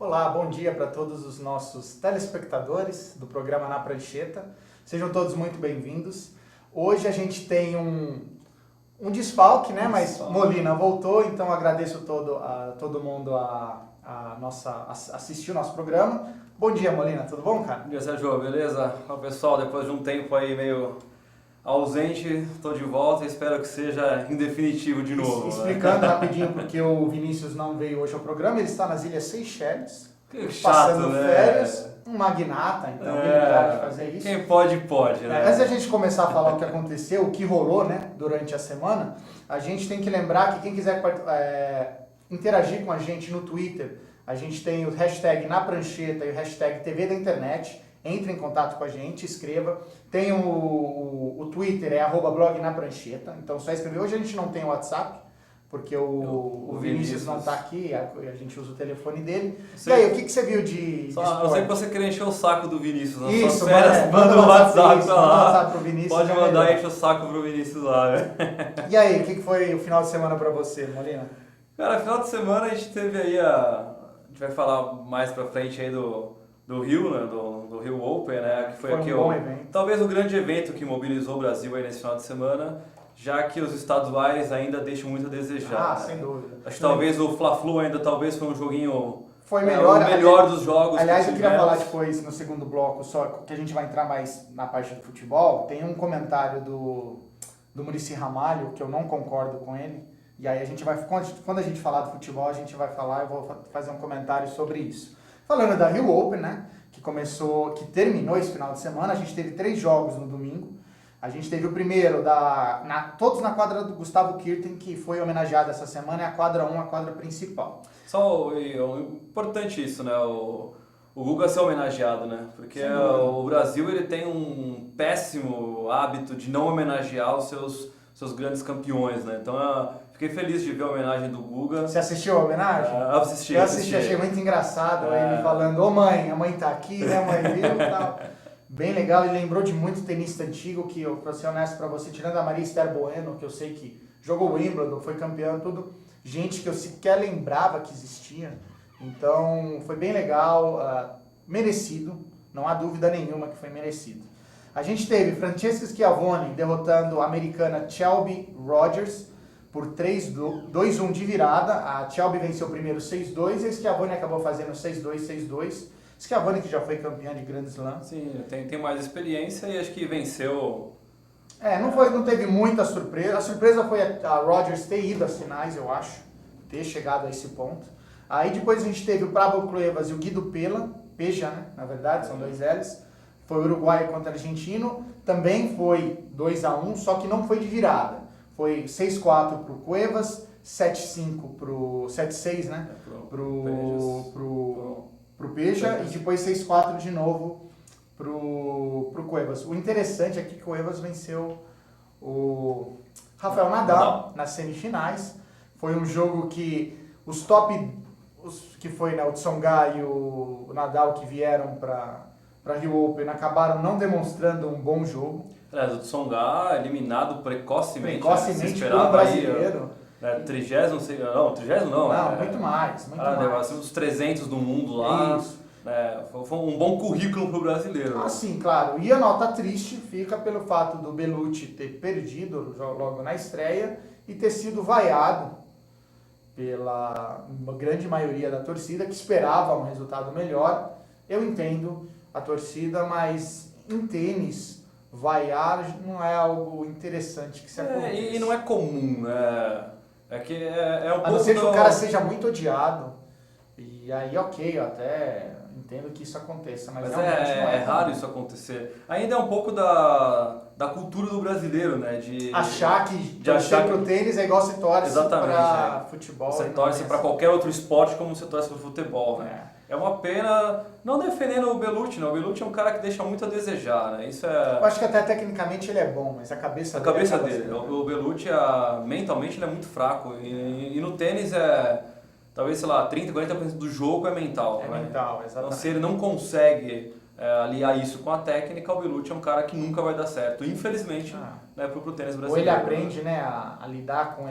Olá, bom dia para todos os nossos telespectadores do programa Na Prancheta. Sejam todos muito bem-vindos. Hoje a gente tem um desfalque, né? Mas Molina voltou, então agradeço todo mundo a assistir o nosso programa. Bom dia, Molina, tudo bom, cara? Bom dia, Sérgio, beleza? Olá, pessoal, depois de um tempo aí meio ausente, estou de volta e espero que seja em definitivo de novo. Explicando rapidinho porque o Vinícius não veio hoje ao programa, ele está nas Ilhas Seychelles, Que chato, passando né? férias, um magnata, então ele pode fazer isso. Quem pode, né? Antes da gente começar a falar o que aconteceu, o que rolou, né, durante a semana, a gente tem que lembrar que quem quiser interagir com a gente no Twitter, a gente tem o hashtag Na Prancheta e o hashtag TV da Internet. Entre em contato com a gente, escreva. Tem o Twitter, é @blog na prancheta. Então só escrever. Hoje a gente não tem o WhatsApp, porque o Vinícius não está aqui, a gente usa o telefone dele. E aí, o que você viu de Eu sei que você queria encher o saco do Vinícius nas Isso, suas férias, manda o WhatsApp pra lá. Pro Vinícius, pode mandar encher o saco pro Vinícius lá, velho. E aí, o que foi o final de semana pra você, Molina? Cara, final de semana a gente teve aí A gente vai falar mais pra frente aí do Rio, né, do Rio Open, né, que foi aqui um bom evento. Talvez o grande evento que mobilizou o Brasil aí nesse final de semana, já que os estaduais ainda deixam muito a desejar. Sem dúvida. Acho que talvez o Fla-Flu ainda talvez foi um joguinho foi melhor, o melhor dos jogos. Aliás, eu queria falar depois no segundo bloco, só que a gente vai entrar mais na parte do futebol. Tem um comentário do Muricy Ramalho que eu não concordo com ele. E aí a gente vai, quando a gente falar do futebol, a gente vai falar, eu vou fazer um comentário sobre isso. Falando da Rio Open, né, que terminou esse final de semana, a gente teve 3 jogos no domingo. A gente teve o primeiro, todos na quadra do Gustavo Kirten, que foi homenageado essa semana, é a quadra 1, a quadra principal. Importante isso, né, o Guga ser homenageado, né, porque o Brasil ele tem um péssimo hábito de não homenagear os seus grandes campeões, né, então fiquei feliz de ver a homenagem do Guga. Você assistiu a homenagem? Eu assisti. Eu assisti, achei muito engraçado ele falando, ô mãe, a mãe tá aqui, né, mãe viu e tal. Bem legal, ele lembrou de muito tenista antigo, que eu, pra ser honesto pra você, tirando a Maria Esther Bueno, que eu sei que jogou Wimbledon, foi campeã, tudo, gente que eu sequer lembrava que existia. Então, foi bem legal, merecido, não há dúvida nenhuma que foi merecido. A gente teve Francesca Schiavone derrotando a americana Shelby Rogers por 2-1 de virada. A Shelby venceu primeiro 6-2 e a Schiavone acabou fazendo 6-2, 6-2. Schiavone que já foi campeã de Grand Slam. Sim, tem mais experiência e acho que venceu. Não teve muita surpresa. A surpresa foi a Rogers ter ido às finais, eu acho. Ter chegado a esse ponto. Aí depois a gente teve o Pablo Cuevas e o Guido Peja, né? Na verdade, são 2 L's. Foi o Uruguai contra o argentino. Também foi 2-1, só que não foi de virada. Foi 6-4 pro Cuevas, 7-5 pro 7-6, né? Pro Peja e depois 6-4 de novo pro Cuevas. O interessante é que o Cuevas venceu o Rafael Nadal nas semifinais. Foi um jogo que que foi, né, o Tsonga e o Nadal que vieram para Rio Open acabaram não demonstrando um bom jogo. O Tsonga eliminado precocemente pelo brasileiro. 30º, não. Muito mais. Deve ser uns 300 do mundo lá. Isso. Foi um bom currículo pro brasileiro. Sim, claro. E a nota triste fica pelo fato do Bellucci ter perdido logo na estreia e ter sido vaiado pela grande maioria da torcida que esperava um resultado melhor. Eu entendo a torcida, mas em tênis vaiar não é algo interessante que se aconteça. E não é comum, né? É que é um pouco. A não ser que o cara seja muito odiado. E aí, ok, eu até entendo que isso aconteça. Mas realmente não é raro isso acontecer. Ainda é um pouco da cultura do brasileiro, né? De achar que pro tênis é igual você torce para futebol. Você torce para qualquer outro esporte como você torce para futebol, né? É uma pena, não defendendo o Bellucci, não. O Bellucci é um cara que deixa muito a desejar, né? Eu acho que até tecnicamente ele é bom, mas a cabeça dele... O Bellucci, mentalmente, ele é muito fraco. E no tênis, talvez, 30%, 40% do jogo é mental. Mental, exatamente. Então, se ele não consegue aliar isso com a técnica, o Bellucci é um cara que nunca vai dar certo. Infelizmente, né, pro tênis brasileiro. Ou ele aprende, né, a lidar com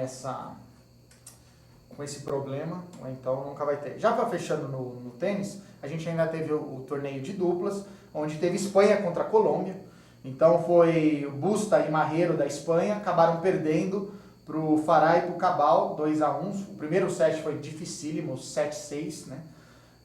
esse problema, ou então nunca vai ter. Já para fechando no tênis, a gente ainda teve o torneio de duplas, onde teve Espanha contra a Colômbia. Então foi Busta e Marrero da Espanha, acabaram perdendo para o Farah e para o Cabal, 2-1. O primeiro set foi dificílimo, 7-6, né?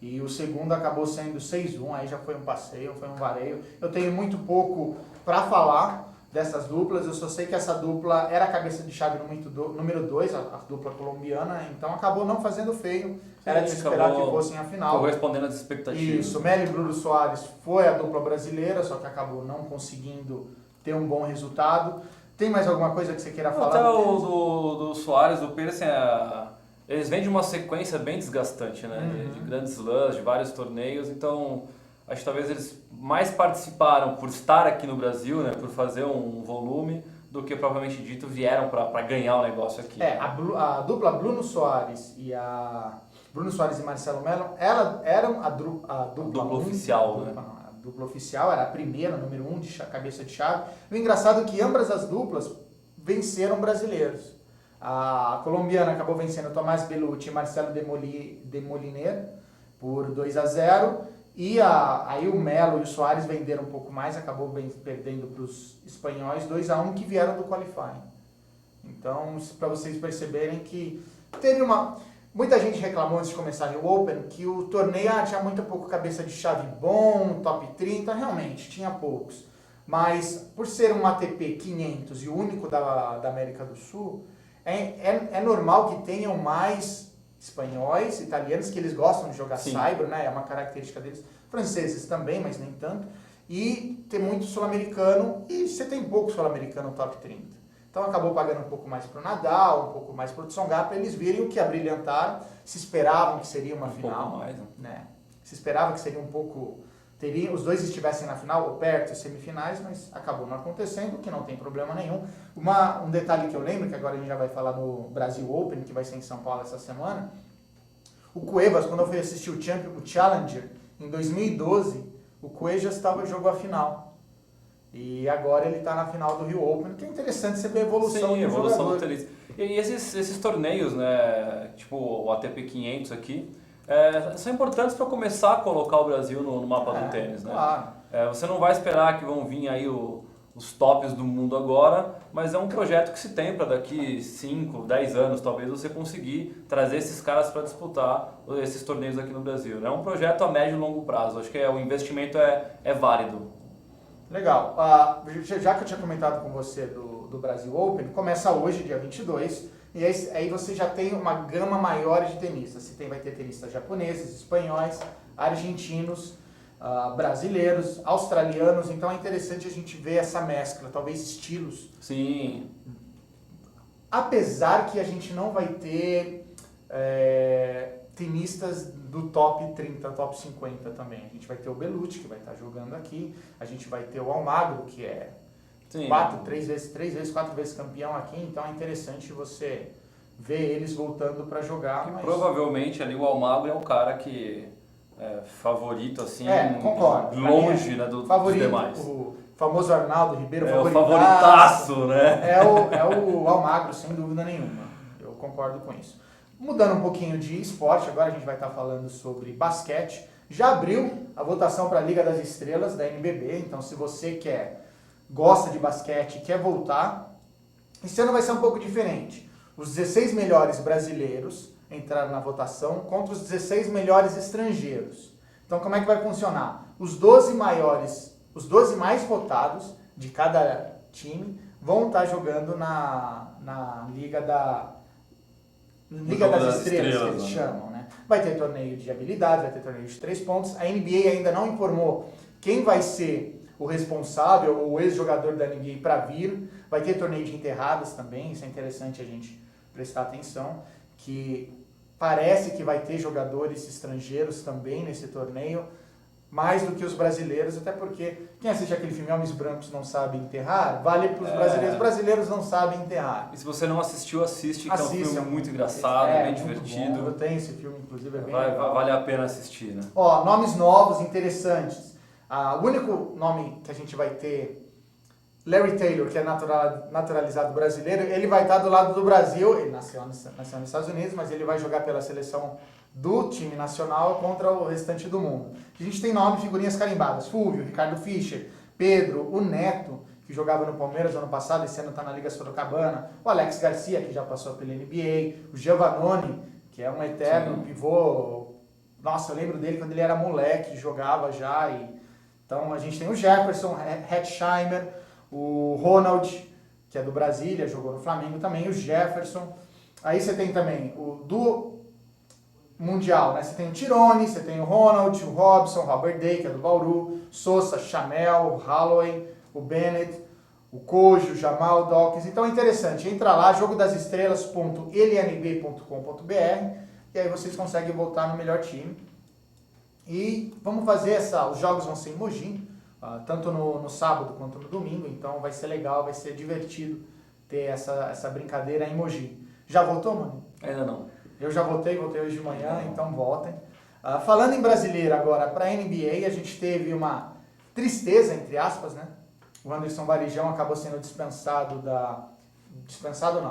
E o segundo acabou sendo 6-1, aí já foi um passeio, foi um vareio. Eu tenho muito pouco para falar dessas duplas, eu só sei que essa dupla era a cabeça de chave número 2, a dupla colombiana, então acabou não fazendo feio, era de se esperar que fossem a final. Correspondendo às expectativas. Isso, Meli e Bruno Soares foi a dupla brasileira, só que acabou não conseguindo ter um bom resultado. Tem mais alguma coisa que você queira falar? Até o do Soares, do Pearson, eles vêm de uma sequência bem desgastante, né? De grandes slams, de vários torneios, então acho que talvez eles mais participaram por estar aqui no Brasil, né? Por fazer um volume, do que propriamente dito vieram para ganhar o negócio aqui. A dupla Bruno Soares e Marcelo Melo eram a dupla oficial, né? A dupla oficial era a primeira, número 1 de cabeça de chave. O engraçado é que ambas as duplas venceram brasileiros. A colombiana acabou vencendo Tomás Bellucci e Marcelo Demoliner por 2-0. E aí o Melo e o Soares venderam um pouco mais, acabou perdendo para os espanhóis 2-1 que vieram do qualifying. Então, para vocês perceberem que teve muita gente reclamou antes de começar o Open que o torneio tinha muito pouco cabeça de chave bom, top 30, realmente, tinha poucos. Mas por ser um ATP 500 e o único da América do Sul, é normal que tenham mais espanhóis, italianos, que eles gostam de jogar saibro, né? É uma característica deles. Franceses também, mas nem tanto. E tem muito sul-americano, e você tem pouco sul-americano no top 30. Então acabou pagando um pouco mais para o Nadal, um pouco mais para o Tsonga, para eles verem o que abrilhantaram. Se esperavam que seria uma final. Pouco mais, né? Se esperava que seria um pouco... os dois estivessem na final, ou perto, semifinais, mas acabou não acontecendo, que não tem problema nenhum. Um detalhe que eu lembro, que agora a gente já vai falar no Brasil Open, que vai ser em São Paulo essa semana, o Cuevas, quando eu fui assistir o Challenger, em 2012, o Cuevas jogou a final. E agora ele está na final do Rio Open, que é interessante você ver a evolução do jogador. Do tenista. E esses torneios, né, tipo o ATP 500 aqui, são importantes para começar a colocar o Brasil no mapa do tênis, né? Claro. Você não vai esperar que vão vir aí os tops do mundo agora, mas é um projeto que se tem para daqui 5, 10 anos, talvez, você conseguir trazer esses caras para disputar esses torneios aqui no Brasil. É um projeto a médio e longo prazo, acho que o investimento é válido. Legal. Já que eu tinha comentado com você do Brasil Open, começa hoje, dia 22, e aí você já tem uma gama maior de tenistas. Vai ter tenistas japoneses, espanhóis, argentinos, brasileiros, australianos. Então é interessante a gente ver essa mescla, talvez estilos. Sim. Apesar que a gente não vai ter tenistas do top 30, top 50 também. A gente vai ter o Bellucci, que vai estar jogando aqui. A gente vai ter o Almagro, que é 4 vezes campeão aqui. Então é interessante você ver eles voltando para jogar. Mas... Provavelmente ali o Almagro é o cara que é favorito, assim, concordo. Longe dos demais. O famoso Arnaldo Ribeiro, o favoritaço, né? É o Almagro, sem dúvida nenhuma. Eu concordo com isso. Mudando um pouquinho de esporte, agora a gente vai estar falando sobre basquete. Já abriu a votação para a Liga das Estrelas da NBB, então se você gosta de basquete, quer voltar, esse ano vai ser um pouco diferente. Os 16 melhores brasileiros entraram na votação contra os 16 melhores estrangeiros. Então como é que vai funcionar? Os 12 mais votados de cada time vão estar jogando na Liga das Estrelas, que eles chamam, né? Vai ter torneio de habilidade, vai ter torneio de 3 pontos. A NBA ainda não informou quem vai ser o responsável ou o ex-jogador da NBA para vir. Vai ter torneio de enterradas também, isso é interessante a gente prestar atenção, que parece que vai ter jogadores estrangeiros também nesse torneio, mais do que os brasileiros, até porque quem assiste aquele filme Homens Brancos Não Sabem Enterrar, vale para os brasileiros. Os brasileiros não sabem enterrar. E se você não assistiu, assiste, que é um filme muito engraçado, bem divertido. Bom. Eu tenho esse filme, inclusive, é bem vale a pena assistir, né? Nomes novos, interessantes. O único nome que a gente vai ter, Larry Taylor, que é naturalizado brasileiro, ele vai estar do lado do Brasil. Ele nasceu nos Estados Unidos, mas ele vai jogar pela seleção do time nacional contra o restante do mundo. A gente tem nome e figurinhas carimbadas. Fulvio, Ricardo Fischer, Pedro, o Neto, que jogava no Palmeiras no ano passado, esse ano está na Liga Sorocabana, o Alex Garcia, que já passou pela NBA, o Giovannone, que é um eterno pivô. Nossa, eu lembro dele quando ele era moleque, jogava já. Então a gente tem o Jefferson, Hetzheimer, o Ronald, que é do Brasília, jogou no Flamengo também, o Jefferson. Aí você tem também o do Mundial, né? Você tem o Tirone, você tem o Ronald, o Robson, o Robert Day, que é do Bauru, Sosa, Chamel, o Holloway, o Bennett, o Kojo, o Jamal, o Dawkins. Então é interessante, entra lá, jogodasestrelas.lnb.com.br e aí vocês conseguem voltar no melhor time. E vamos fazer os jogos vão ser em Mogi, tanto no sábado quanto no domingo, então vai ser legal, vai ser divertido ter essa brincadeira em Mogi. Já votou, mano? Ainda não. Eu já votei hoje de manhã, então votem. Falando em brasileiro agora, para a NBA, a gente teve uma tristeza, entre aspas, né? O Anderson Varejão acabou sendo dispensado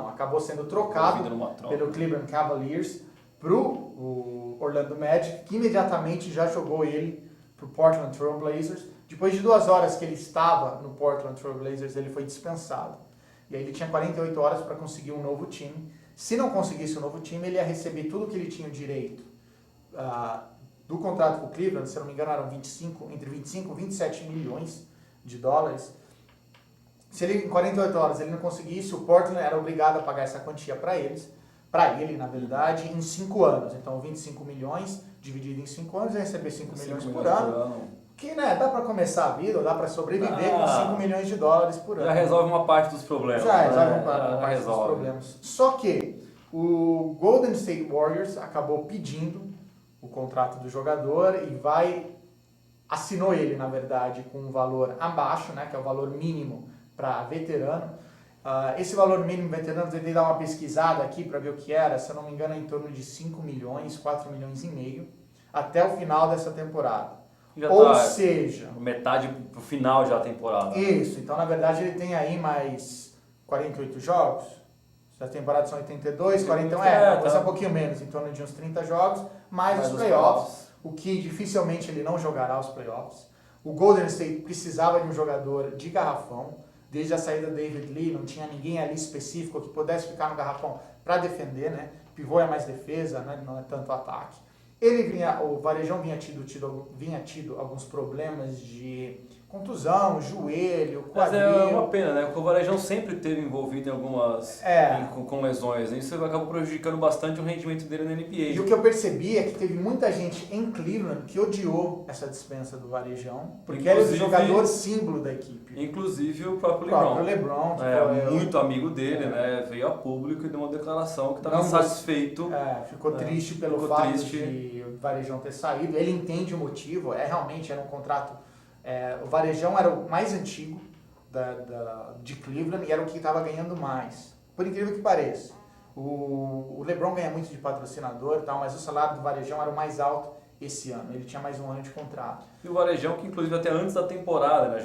acabou sendo trocado pelo Cleveland Cavaliers pro Orlando Magic, que imediatamente já jogou ele pro Portland Trail Blazers. Depois de 2 horas que ele estava no Portland Trail Blazers, ele foi dispensado. E aí ele tinha 48 horas para conseguir um novo time. Se não conseguisse um novo time, ele ia receber tudo que ele tinha direito do contrato com o Cleveland, se eu não me engano eram entre 25 e 27 milhões de dólares. Se ele em 48 horas ele não conseguisse, o Portland era obrigado a pagar essa quantia para ele, na verdade, em 5 anos. Então 25 milhões dividido em 5 anos, ia receber 5 milhões por ano. Que, né, dá para começar a vida, dá para sobreviver com 5 milhões de dólares por ano. Já resolve uma parte dos problemas. Já resolve uma parte dos problemas. Só que o Golden State Warriors acabou pedindo o contrato do jogador e assinou ele, na verdade, com um valor abaixo, né, que é o valor mínimo para veterano. Esse valor mínimo veterano, eu tentei dar uma pesquisada aqui para ver o que era, se eu não me engano é em torno de 5 milhões, 4 milhões e meio, até o final dessa temporada. Ou seja... metade pro final já da temporada. Isso, então na verdade ele tem aí mais 48 jogos. As temporadas são 82, 41, vai ser um pouquinho menos, em torno de uns 30 jogos, mais os playoffs, o que dificilmente ele não jogará os playoffs. O Golden State precisava de um jogador de garrafão, desde a saída do David Lee, não tinha ninguém ali específico que pudesse ficar no garrafão para defender, né? Pivô é mais defesa, né? Não é tanto ataque. O Varejão vinha tido alguns problemas de contusão, joelho, quadril. Mas é uma pena, né? Porque o Varejão sempre esteve envolvido em algumas... com lesões. Isso acabou prejudicando bastante o rendimento dele na NBA. E o que eu percebi é que teve muita gente em Cleveland que odiou essa dispensa do Varejão, porque era o jogador símbolo da equipe. Inclusive o próprio LeBron. Muito amigo dele, né? Veio a público e deu uma declaração que estava insatisfeito. Ficou triste pelo fato de o Varejão ter saído. Ele entende o motivo, realmente era um contrato... o Varejão era o mais antigo de Cleveland e era o que estava ganhando mais. Por incrível que pareça. O LeBron ganha muito de patrocinador, mas o salário do Varejão era o mais alto esse ano. Ele tinha mais um ano de contrato. E o Varejão, que inclusive até antes da temporada, né,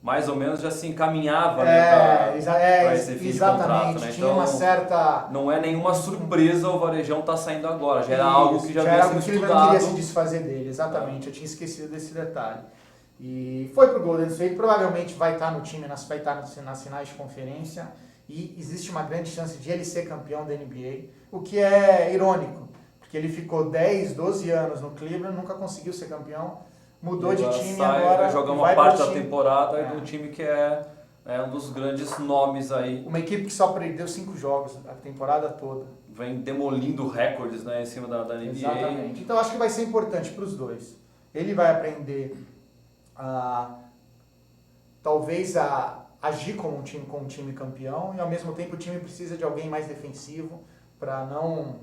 mais ou menos já se encaminhava para esse fim de contrato. Né? Tinha uma certa... Não é nenhuma surpresa o Varejão estar saindo agora. Já era algo que já havia sido estudado. Ele não queria se desfazer dele, exatamente. Eu tinha esquecido desse detalhe. E foi pro Golden State, provavelmente vai estar no time, vai estar nas finais de conferência e existe uma grande chance de ele ser campeão da NBA, o que é irônico, porque ele ficou 10, 12 anos no Cleveland, nunca conseguiu ser campeão, mudou de time e agora vai jogar uma parte da temporada de um time que é um dos grandes nomes aí. Uma equipe que só perdeu 5 jogos a temporada toda. Vem demolindo recordes, né, em cima da NBA. Exatamente. Então acho que vai ser importante para os dois. Ele vai aprender talvez a agir como um time campeão e ao mesmo tempo o time precisa de alguém mais defensivo para não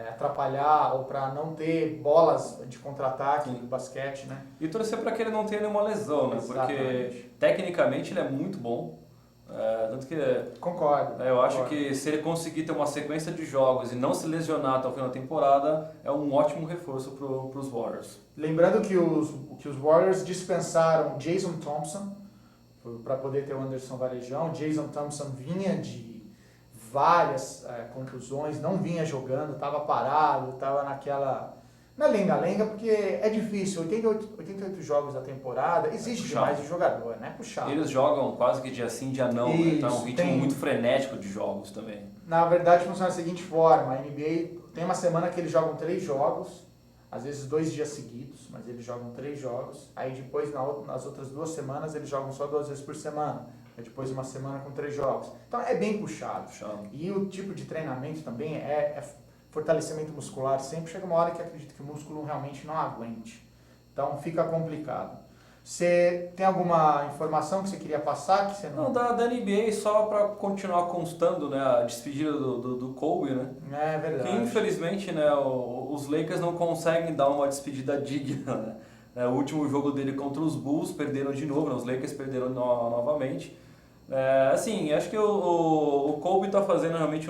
atrapalhar ou para não ter bolas de contra-ataque no basquete, né? E torcer para que ele não tenha nenhuma lesão, né? Exatamente. Porque tecnicamente ele é muito bom. Tanto que concordo. Eu acho que se ele conseguir ter uma sequência de jogos e não se lesionar até o final da temporada, é um ótimo reforço para os Warriors. Lembrando que os Warriors dispensaram Jason Thompson para poder ter o Anderson Varejão. Jason Thompson vinha de várias contusões, não vinha jogando, estava parado, estava naquela... Não é lenga-lenga, porque é difícil, 88 jogos da temporada, exige demais do jogador, né? Puxado. Eles jogam quase que dia sim, dia não, Isso, né? Então é um ritmo muito frenético de jogos também. Na verdade, funciona da seguinte forma, a NBA tem uma semana que eles jogam 3 jogos, às vezes 2 dias seguidos, mas eles jogam 3 jogos, aí depois nas outras 2 semanas eles jogam só 2 vezes por semana, aí depois uma semana com 3 jogos. Então é bem puxado. E o tipo de treinamento também é fortalecimento muscular, sempre chega uma hora que acredito que o músculo realmente não aguente. Então fica complicado. Você tem alguma informação que você queria passar? Que você não, da NBA só para continuar constando, né, a despedida do Kobe, né? É verdade. Que infelizmente, né, os Lakers não conseguem dar uma despedida digna, né? O último jogo dele contra os Bulls, perderam de novo, né? Os Lakers perderam novamente. Assim, acho que o Kobe está fazendo realmente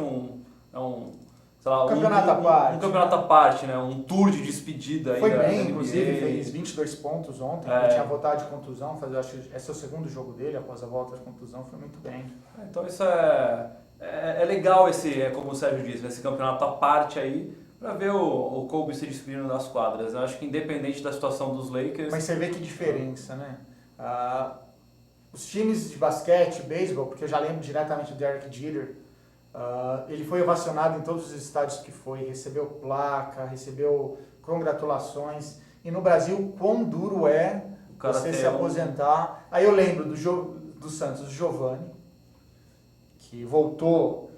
sei lá, campeonato à parte. Um campeonato à parte, né? Um tour de despedida. Foi bem, inclusive, fez 22 pontos ontem, ele tinha voltado de contusão, acho que esse é o segundo jogo dele após a volta de contusão, foi muito bem. Então isso é legal, como o Sérgio disse, esse campeonato à parte aí, para ver o Kobe se despedindo das quadras. Eu acho que independente da situação dos Lakers... Mas você vê que diferença, né? Os times de basquete, beisebol, porque eu já lembro diretamente do Derek Jeter, ele foi ovacionado em todos os estádios que foi, recebeu placa, recebeu congratulações. E no Brasil, quão duro é você se aposentar. Aí eu lembro do Santos, do Giovanni, que voltou,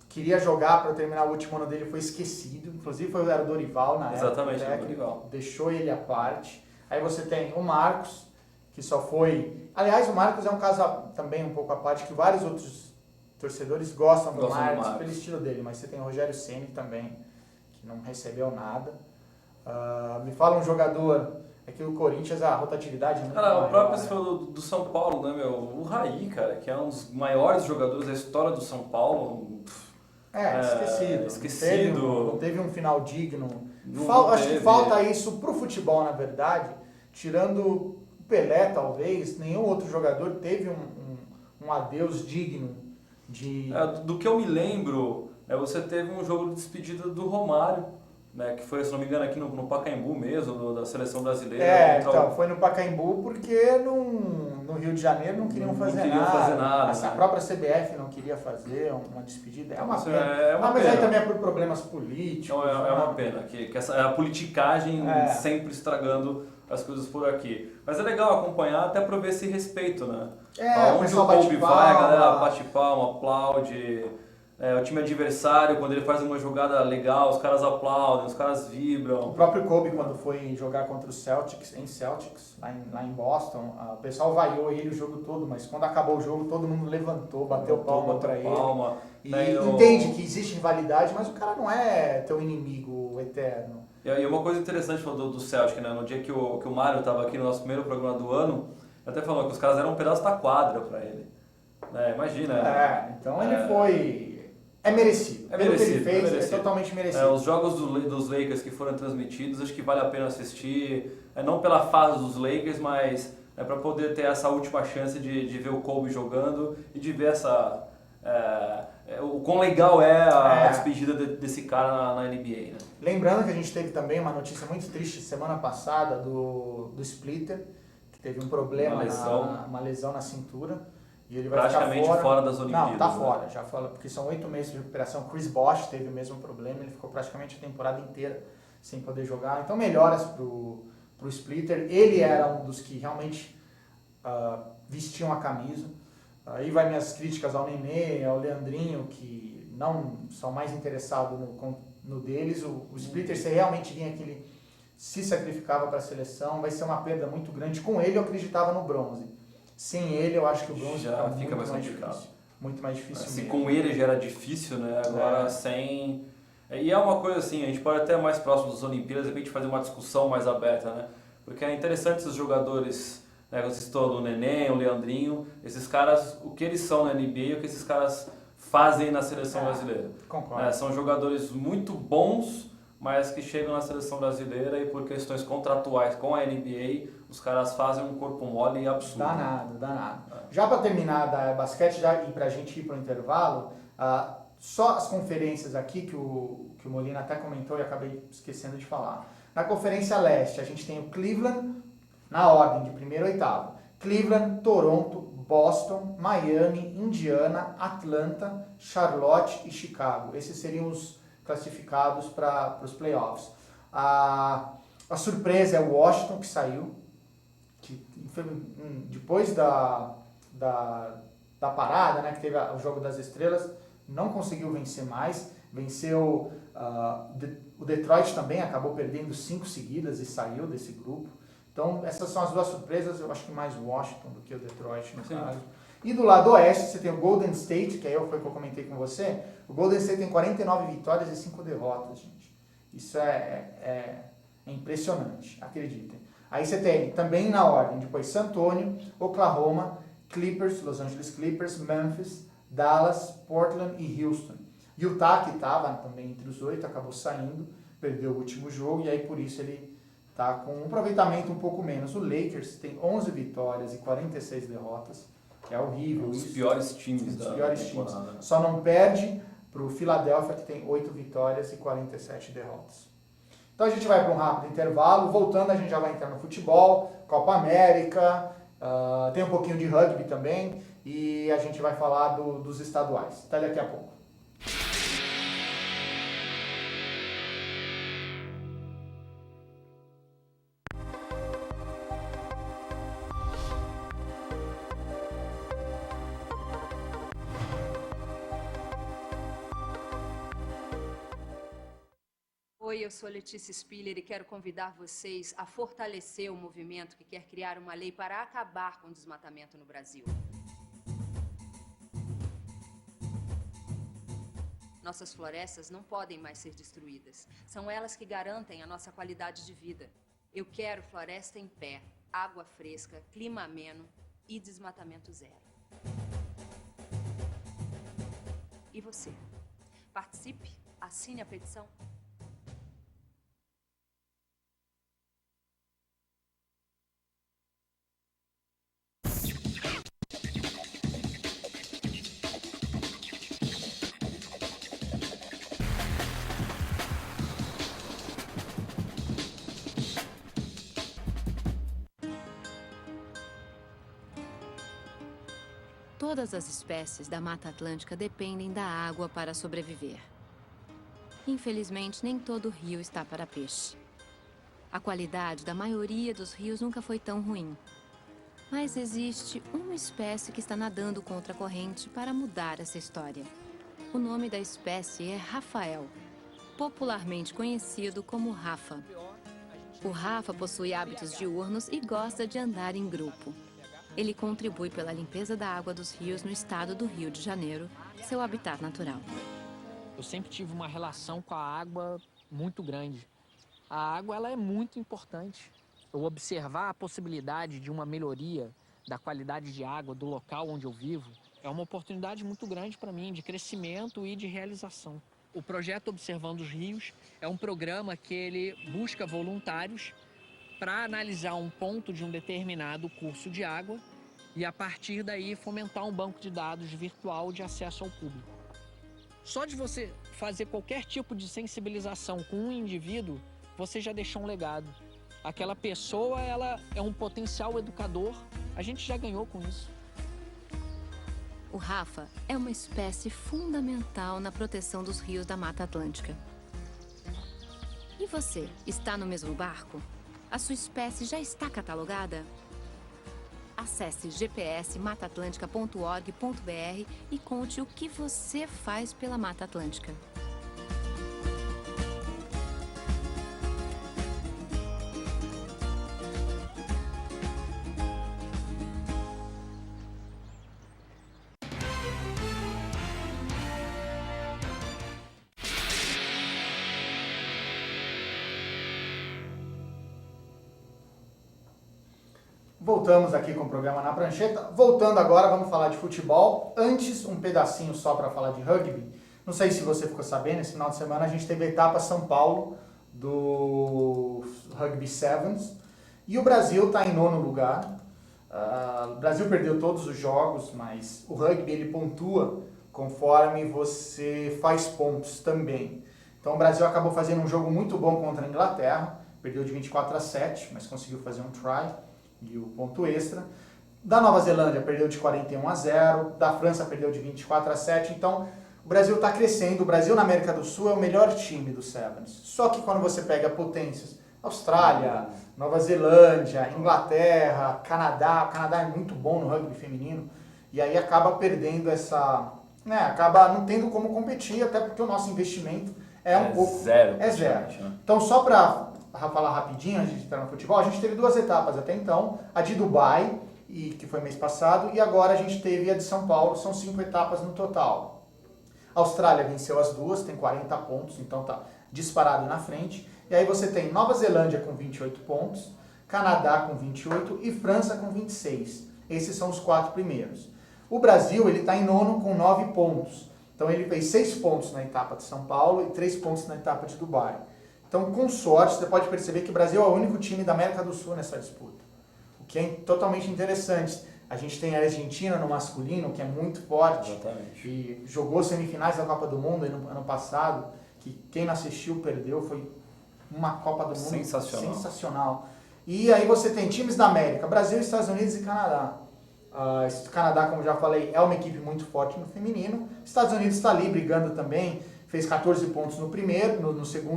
queria jogar para terminar o último ano dele, foi esquecido. Inclusive era o Dorival na época. Exatamente, o Dorival. Deixou ele à parte. Aí você tem o Marcos, que só foi... Aliás, o Marcos é um caso também um pouco à parte, que vários outros torcedores gostam do Marcos pelo estilo dele, mas você tem o Rogério Ceni também, que não recebeu nada. Me fala um jogador, é que o Corinthians, a rotatividade é muito maior, o próprio você falou do São Paulo, né, meu? O Raí, cara, que é um dos maiores jogadores da história do São Paulo. Esquecido. Não teve um final digno. Acho que teve. falta isso pro futebol, na verdade. Tirando o Pelé, talvez, nenhum outro jogador teve um adeus digno. Do que eu me lembro, você teve um jogo de despedida do Romário, né, que foi, se não me engano, aqui no Pacaembu mesmo, da seleção brasileira. Então, foi no Pacaembu porque no Rio de Janeiro não queriam fazer nada. A própria CBF não queria fazer uma despedida. É uma pena. Mas aí também é por problemas políticos. É uma pena, que a politicagem sempre estragando as coisas por aqui. Mas é legal acompanhar até para ver esse respeito, né? Onde o Kobe vai, a galera bate palma, aplaude. O time adversário, quando ele faz uma jogada legal, os caras aplaudem, os caras vibram. O próprio Kobe, quando foi jogar contra o Celtics, lá em Boston, o pessoal vaiou ele o jogo todo, mas quando acabou o jogo, todo mundo levantou, bateu palma pra ele. E entende que existe rivalidade, mas o cara não é teu inimigo eterno. E uma coisa interessante falou do Celtic, né? No dia que o Mário estava aqui no nosso primeiro programa do ano, ele até falou que os caras eram um pedaço da quadra pra ele. Imagina. Então ele foi... É merecido. Pelo que ele fez, é totalmente merecido. Os jogos dos Lakers que foram transmitidos, acho que vale a pena assistir. Não pela fase dos Lakers, mas para poder ter essa última chance de ver o Kobe jogando e de ver o quão legal é a despedida desse cara na NBA. Né? Lembrando que a gente teve também uma notícia muito triste semana passada do Splitter, que teve um problema, uma lesão na cintura. E ele vai praticamente ficar fora das Olimpíadas. Não, tá fora, já fala, porque são 8 meses de recuperação. Chris Bosh teve o mesmo problema, ele ficou praticamente a temporada inteira sem poder jogar. Então melhoras pro Splitter. Ele era um dos que realmente vestiam a camisa. Aí vai minhas críticas ao Nenê, ao Leandrinho, que não são mais interessados no deles. O Splitter, se realmente vinha que ele se sacrificava para a seleção, vai ser uma perda muito grande. Com ele eu acreditava no bronze. Sem ele, eu acho que o bronze já fica mais complicado. Difícil. Muito mais difícil assim, mesmo. Com ele já era difícil, né? Agora sem... E é uma coisa assim, a gente pode até mais próximo das Olimpíadas, de repente fazer uma discussão mais aberta, né? Porque é interessante esses jogadores, né? Você citou o Nenê, o Leandrinho, esses caras, o que eles são na NBA e o que esses caras fazem na seleção brasileira. Concordo. São jogadores muito bons, mas que chegam na seleção brasileira e por questões contratuais com a NBA, os caras fazem um corpo mole e absurdo. Danado. Já para terminar da basquete e para a gente ir para o intervalo, Só as conferências aqui, que o Molina até comentou e acabei esquecendo de falar. Na Conferência Leste, a gente tem o Cleveland, na ordem de primeiro a oitavo. Cleveland, Toronto, Boston, Miami, Indiana, Atlanta, Charlotte e Chicago. Esses seriam os classificados para os playoffs. A surpresa é o Washington, que saiu, que depois da parada, né, que teve o Jogo das Estrelas, não conseguiu vencer mais. Venceu o Detroit também, acabou perdendo 5 seguidas e saiu desse grupo. Então, essas são as duas surpresas, eu acho que mais Washington do que o Detroit, no caso. E do lado oeste, você tem o Golden State, que foi o que eu comentei com você. O Golden State tem 49 vitórias e 5 derrotas, gente. Isso é impressionante, acreditem. Aí você tem, também na ordem, depois San Antonio, Oklahoma, Clippers, Los Angeles Clippers, Memphis, Dallas, Portland e Houston. Utah, que estava também entre os 8, acabou saindo, perdeu o último jogo, e aí por isso ele está com um aproveitamento um pouco menos. O Lakers tem 11 vitórias e 46 derrotas, que é horrível. Os piores times da temporada. Só não perde para o Philadelphia, que tem 8 vitórias e 47 derrotas. Então a gente vai para um rápido intervalo. Voltando, a gente já vai entrar no futebol, Copa América, tem um pouquinho de rugby também, e a gente vai falar dos estaduais. Até daqui a pouco. Oi, eu sou Letícia Spiller e quero convidar vocês a fortalecer o movimento que quer criar uma lei para acabar com o desmatamento no Brasil. Nossas florestas não podem mais ser destruídas. São elas que garantem a nossa qualidade de vida. Eu quero floresta em pé, água fresca, clima ameno e desmatamento zero. E você? Participe, assine a petição. Todas as espécies da Mata Atlântica dependem da água para sobreviver. Infelizmente, nem todo rio está para peixe. A qualidade da maioria dos rios nunca foi tão ruim. Mas existe uma espécie que está nadando contra a corrente para mudar essa história. O nome da espécie é Rafael, popularmente conhecido como Rafa. O Rafa possui hábitos diurnos e gosta de andar em grupo. Ele contribui pela limpeza da água dos rios no estado do Rio de Janeiro, seu habitat natural. Eu sempre tive uma relação com a água muito grande. A água ela é muito importante. Eu observar a possibilidade de uma melhoria da qualidade de água do local onde eu vivo é uma oportunidade muito grande para mim de crescimento e de realização. O projeto Observando os Rios é um programa que ele busca voluntários para analisar um ponto de um determinado curso de água e, a partir daí, fomentar um banco de dados virtual de acesso ao público. Só de você fazer qualquer tipo de sensibilização com um indivíduo, você já deixou um legado. Aquela pessoa, ela é um potencial educador, a gente já ganhou com isso. O Rafa é uma espécie fundamental na proteção dos rios da Mata Atlântica. E você, está no mesmo barco? A sua espécie já está catalogada? Acesse gpsmataatlantica.org.br e conte o que você faz pela Mata Atlântica. Voltamos aqui com o programa Na Prancheta. Voltando agora, vamos falar de futebol. Antes, um pedacinho só para falar de rugby. Não sei se você ficou sabendo, esse final de semana a gente teve a etapa São Paulo do Rugby Sevens. E o Brasil está em 9º lugar. O Brasil perdeu todos os jogos, mas o rugby ele pontua conforme você faz pontos também. Então o Brasil acabou fazendo um jogo muito bom contra a Inglaterra, perdeu de 24-7, mas conseguiu fazer um try e o ponto extra. Da Nova Zelândia perdeu de 41-0, da França perdeu de 24-7, então o Brasil está crescendo. O Brasil na América do Sul é o melhor time do Sevens. Só que quando você pega potências, Austrália, Nova Zelândia, Inglaterra, Canadá, o Canadá é muito bom no rugby feminino, e aí acaba perdendo essa, né, acaba não tendo como competir, até porque o nosso investimento é um pouco... Zero. É zero. Então só para falar rapidinho, antes de entrar no futebol, a gente teve 2 etapas até então, a de Dubai, que foi mês passado, e agora a gente teve a de São Paulo, são 5 etapas no total. A Austrália venceu as 2, tem 40 pontos, então tá disparado na frente. E aí você tem Nova Zelândia com 28 pontos, Canadá com 28 e França com 26. Esses são os 4 primeiros. O Brasil, ele está em nono com 9 pontos. Então ele fez 6 pontos na etapa de São Paulo e 3 pontos na etapa de Dubai. Então, com sorte, você pode perceber que o Brasil é o único time da América do Sul nessa disputa. O que é totalmente interessante. A gente tem a Argentina no masculino, que é muito forte. Exatamente. E jogou semifinais da Copa do Mundo ano passado, que quem não assistiu perdeu, foi uma Copa do Mundo sensacional. E aí você tem times da América, Brasil, Estados Unidos e Canadá. O Canadá, como já falei, é uma equipe muito forte no feminino. Estados Unidos está ali brigando também, fez 14 pontos no primeiro,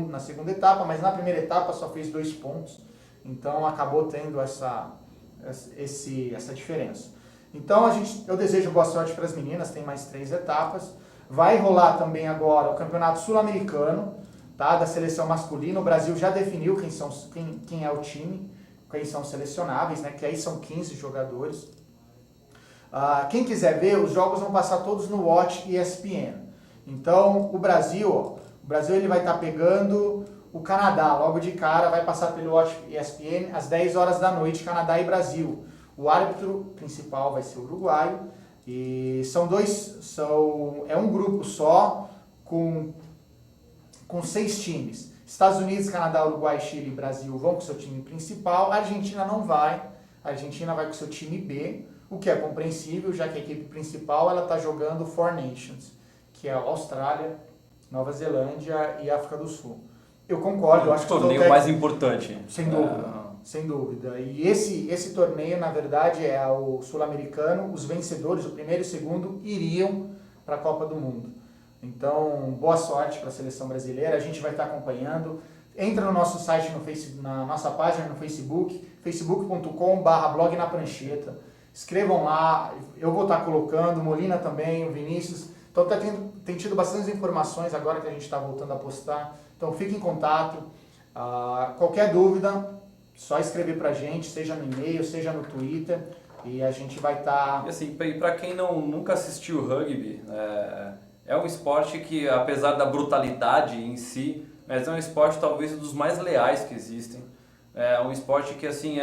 na segunda etapa, mas na primeira etapa só fez 2 pontos. Então acabou tendo essa diferença. Então eu desejo boa sorte para as meninas, tem mais 3 etapas. Vai rolar também agora o Campeonato Sul-Americano, tá, da seleção masculina. O Brasil já definiu quem é o time, quem são selecionáveis, né, que aí são 15 jogadores. Quem quiser ver, os jogos vão passar todos no Watch ESPN. Então o Brasil ele vai estar pegando o Canadá, logo de cara, vai passar pelo Watch ESPN às 10 horas da noite, Canadá e Brasil. O árbitro principal vai ser uruguaio, e é um grupo só, com 6 times. Estados Unidos, Canadá, Uruguai, Chile e Brasil vão com seu time principal, a Argentina não vai, a Argentina vai com seu time B, o que é compreensível, já que a equipe principal está jogando Four Nations, que é a Austrália, Nova Zelândia e África do Sul. Eu concordo, eu acho que o torneio mais importante. Sem dúvida, sem dúvida. E esse torneio, na verdade, é o sul-americano. Os vencedores, o primeiro e o segundo, iriam para a Copa do Mundo. Então, boa sorte para a seleção brasileira. A gente vai estar acompanhando. Entra no nosso site, na nossa página no Facebook, facebook.com/blog na prancheta. Escrevam lá, eu vou estar colocando, Molina também, o Vinícius. Então tem tido bastantes informações agora que a gente está voltando a postar. Então fique em contato. Qualquer dúvida, só escrever pra gente, seja no e-mail, seja no Twitter, e a gente vai estar... E assim, para quem nunca assistiu rugby, é um esporte que, apesar da brutalidade em si, mas é um esporte talvez dos mais leais que existem. É um esporte que, assim,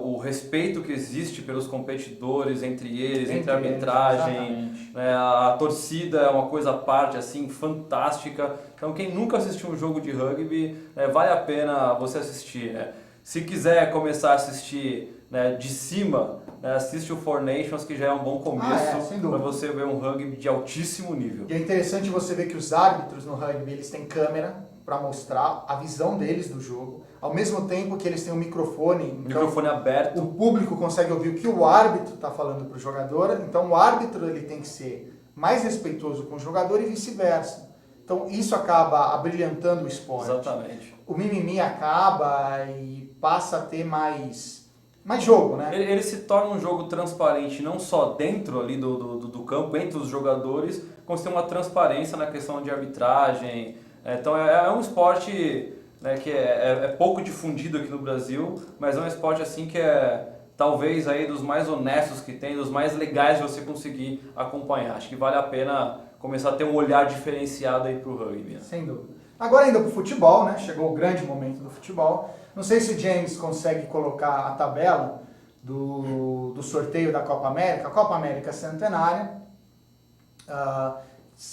o respeito que existe pelos competidores, entre eles, entre a arbitragem, a torcida é uma coisa à parte, assim, fantástica. Então, quem nunca assistiu um jogo de rugby, vale a pena você assistir. Se quiser começar a assistir de cima, assiste o Four Nations, que já é um bom começo para você ver um rugby de altíssimo nível. E é interessante você ver que os árbitros no rugby, eles têm câmera para mostrar a visão deles do jogo, ao mesmo tempo que eles têm um microfone. Microfone aberto. O público consegue ouvir o que o árbitro está falando para o jogador, então o árbitro ele tem que ser mais respeitoso com o jogador e vice-versa. Então isso acaba abrilhantando o esporte. Exatamente. O mimimi acaba e passa a ter mais jogo, né? Ele se torna um jogo transparente, não só dentro ali do campo, entre os jogadores, como se tem uma transparência na questão de arbitragem. Então é um esporte que é pouco difundido aqui no Brasil, mas é um esporte assim que é talvez aí dos mais honestos que tem, dos mais legais de você conseguir acompanhar. Acho que vale a pena começar a ter um olhar diferenciado aí pro rugby. Sem dúvida. Agora indo pro futebol, né? Chegou o grande momento do futebol. Não sei se o James consegue colocar a tabela do sorteio da Copa América. A Copa América Centenária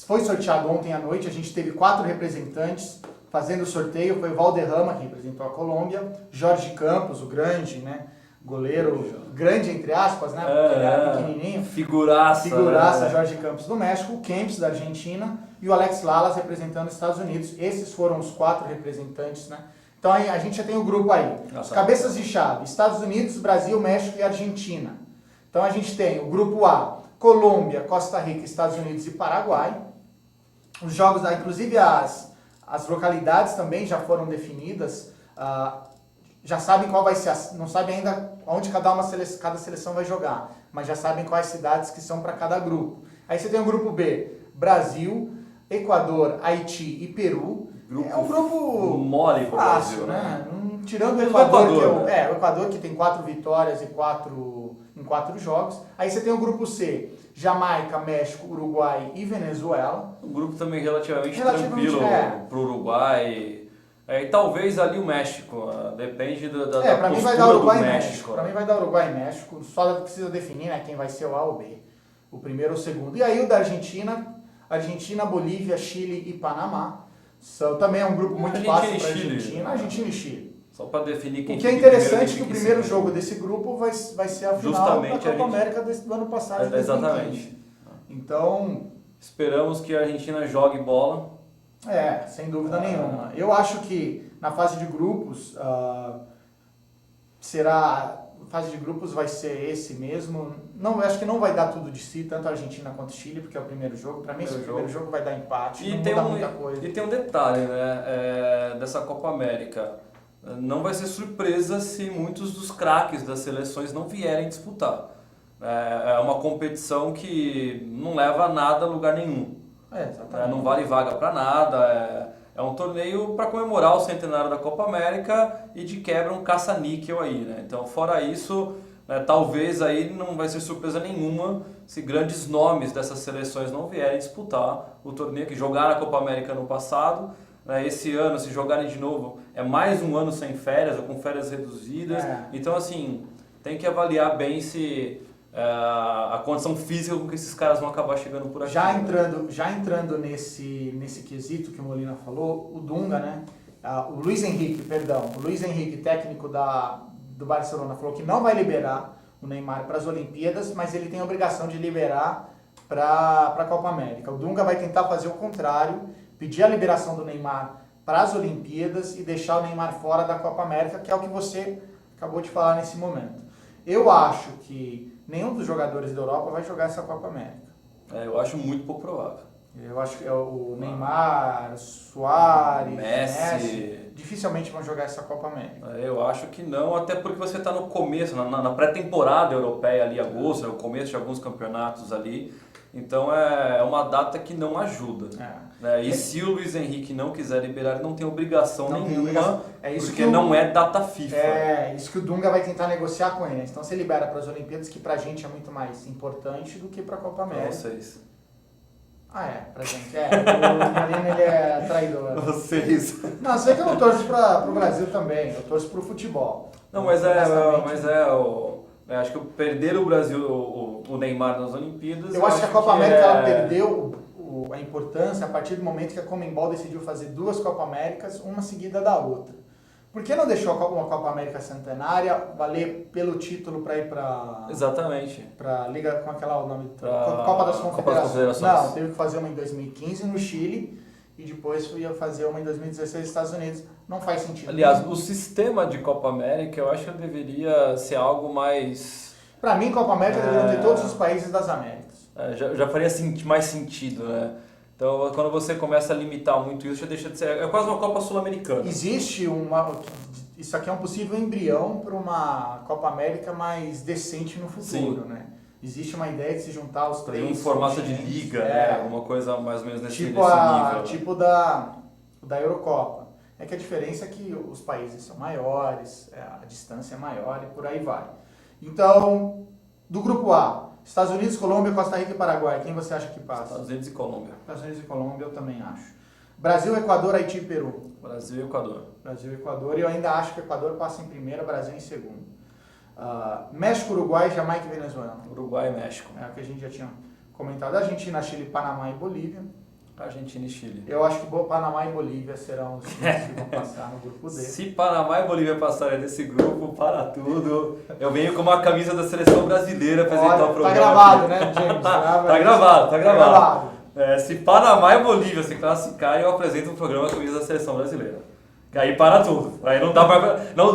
foi sorteado ontem à noite. A gente teve 4 representantes fazendo o sorteio. Foi o Valderrama, que representou a Colômbia, Jorge Campos, o grande, né? goleiro grande, entre aspas, né? Porque ele era pequenininho. Figuraça, Jorge Campos do México, o Kempis da Argentina e o Alex Lalas representando os Estados Unidos. Esses foram os 4 representantes, né? Então aí, a gente já tem o grupo aí. Os cabeças de chave, Estados Unidos, Brasil, México e Argentina. Então a gente tem o grupo A, Colômbia, Costa Rica, Estados Unidos e Paraguai. Os jogos, inclusive as localidades também já foram definidas. Já sabem qual vai ser, não sabem ainda onde cada seleção vai jogar, mas já sabem quais cidades que são para cada grupo. Aí você tem o grupo B, Brasil, Equador, Haiti e Peru. É um grupo mole pro fácil, Brasil, né? Tirando o Equador, o Equador que tem 4 vitórias em 4 jogos. Aí você tem o grupo C, Jamaica, México, Uruguai e Venezuela. Um grupo também relativamente tranquilo pro Uruguai. E talvez ali o México, depende da pra mim vai dar postura Uruguai do e México. Para mim vai dar Uruguai e México, só precisa definir, né, quem vai ser o A ou B, o primeiro ou o segundo. E aí o da Argentina, Bolívia, Chile e Panamá. Também é um grupo muito fácil para a Argentina e Chile. Só para definir quem O que é interessante é que o primeiro jogo desse grupo vai ser a final da Copa América do ano passado. De 2015. Exatamente. Então, esperamos que a Argentina jogue bola. Sem dúvida nenhuma. Eu acho que na fase de grupos fase de grupos vai ser esse mesmo. Não, acho que não vai dar tudo de si, tanto a Argentina quanto o Chile, porque é o primeiro jogo. Para mim, esse primeiro jogo vai dar empate, não muda muita coisa. E tem um detalhe, né, dessa Copa América. Não vai ser surpresa se muitos dos craques das seleções não vierem disputar. É uma competição que não leva a nada a lugar nenhum. Exatamente. Não vale vaga para nada. É um torneio para comemorar o centenário da Copa América e de quebra um caça-níquel aí, né? Então, fora isso, talvez aí não vai ser surpresa nenhuma se grandes nomes dessas seleções não vierem disputar o torneio, que jogaram a Copa América no passado. Esse ano, se jogarem de novo, é mais um ano sem férias ou com férias reduzidas. Então, assim, tem que avaliar bem se a condição física com que esses caras vão acabar chegando por aqui. Já entrando nesse quesito que o Molina falou, o Dunga, né? O Luiz Henrique, técnico do Barcelona, falou que não vai liberar o Neymar para as Olimpíadas, mas ele tem a obrigação de liberar para a Copa América. O Dunga vai tentar fazer o contrário, pedir a liberação do Neymar para as Olimpíadas e deixar o Neymar fora da Copa América, que é o que você acabou de falar nesse momento. Eu acho que nenhum dos jogadores da Europa vai jogar essa Copa América. Eu acho muito pouco provável. Eu acho que o Neymar, Suárez, Messi dificilmente vão jogar essa Copa América. Eu acho que não, até porque você está no começo, na pré-temporada europeia ali, agosto, o começo de alguns campeonatos ali. Então é uma data que não ajuda. E se o Luiz Henrique não quiser liberar, ele não tem obrigação nenhuma, porque não é data FIFA. É isso que o Dunga vai tentar negociar com ele. Então você libera para as Olimpíadas, que pra gente é muito mais importante do que pra Copa América. Pra vocês. Pra gente. O Molina, ele é traidor. Vocês. Não, sei que eu não torço pro Brasil também, eu torço pro futebol. Não, acho que perder o Brasil, o Neymar nas Olimpíadas... Eu acho que a Copa América ela perdeu a importância a partir do momento que a Conmebol decidiu fazer 2 Copa Américas, uma seguida da outra. Por que não deixou uma Copa América centenária valer pelo título para ir para... Exatamente. Para Liga, com aquela o nome... Copa das Confederações. Não, teve que fazer uma em 2015 no Chile e depois ia fazer uma em 2016 nos Estados Unidos. Não faz sentido. Aliás, o sistema de Copa América eu acho que deveria ser algo mais... Para mim, Copa América deveriam ter todos os países das Américas. Já faria mais sentido, né? Então, quando você começa a limitar muito isso, já deixa de ser... É quase uma Copa Sul-Americana. Existe isso aqui é um possível embrião para uma Copa América mais decente no futuro, né? Existe uma ideia de se juntar os 3... Um formato de liga, né? Alguma coisa mais ou menos nesse nível. Tipo da Eurocopa. É que a diferença é que os países são maiores, a distância é maior e por aí vai. Então, do grupo A, Estados Unidos, Colômbia, Costa Rica e Paraguai. Quem você acha que passa? Estados Unidos e Colômbia. Estados Unidos e Colômbia, eu também acho. Brasil, Equador, Haiti e Peru. Brasil e Equador. Brasil e Equador. E eu ainda acho que o Equador passa em primeiro, Brasil em segundo. México, Uruguai, Jamaica e Venezuela. Uruguai e México. É o que a gente já tinha comentado. Argentina, Chile, Panamá e Bolívia. Argentina e Chile. Eu acho que Panamá e Bolívia serão os times que vão passar no grupo D. Se Panamá e Bolívia passarem desse grupo, para tudo. Eu venho com uma camisa da seleção brasileira apresentar o programa. Tá gravado, aqui. né, James? Tá gravado. Se Panamá e Bolívia se classificarem, eu apresento o programa camisa da seleção brasileira. Que aí para tudo. Aí não dá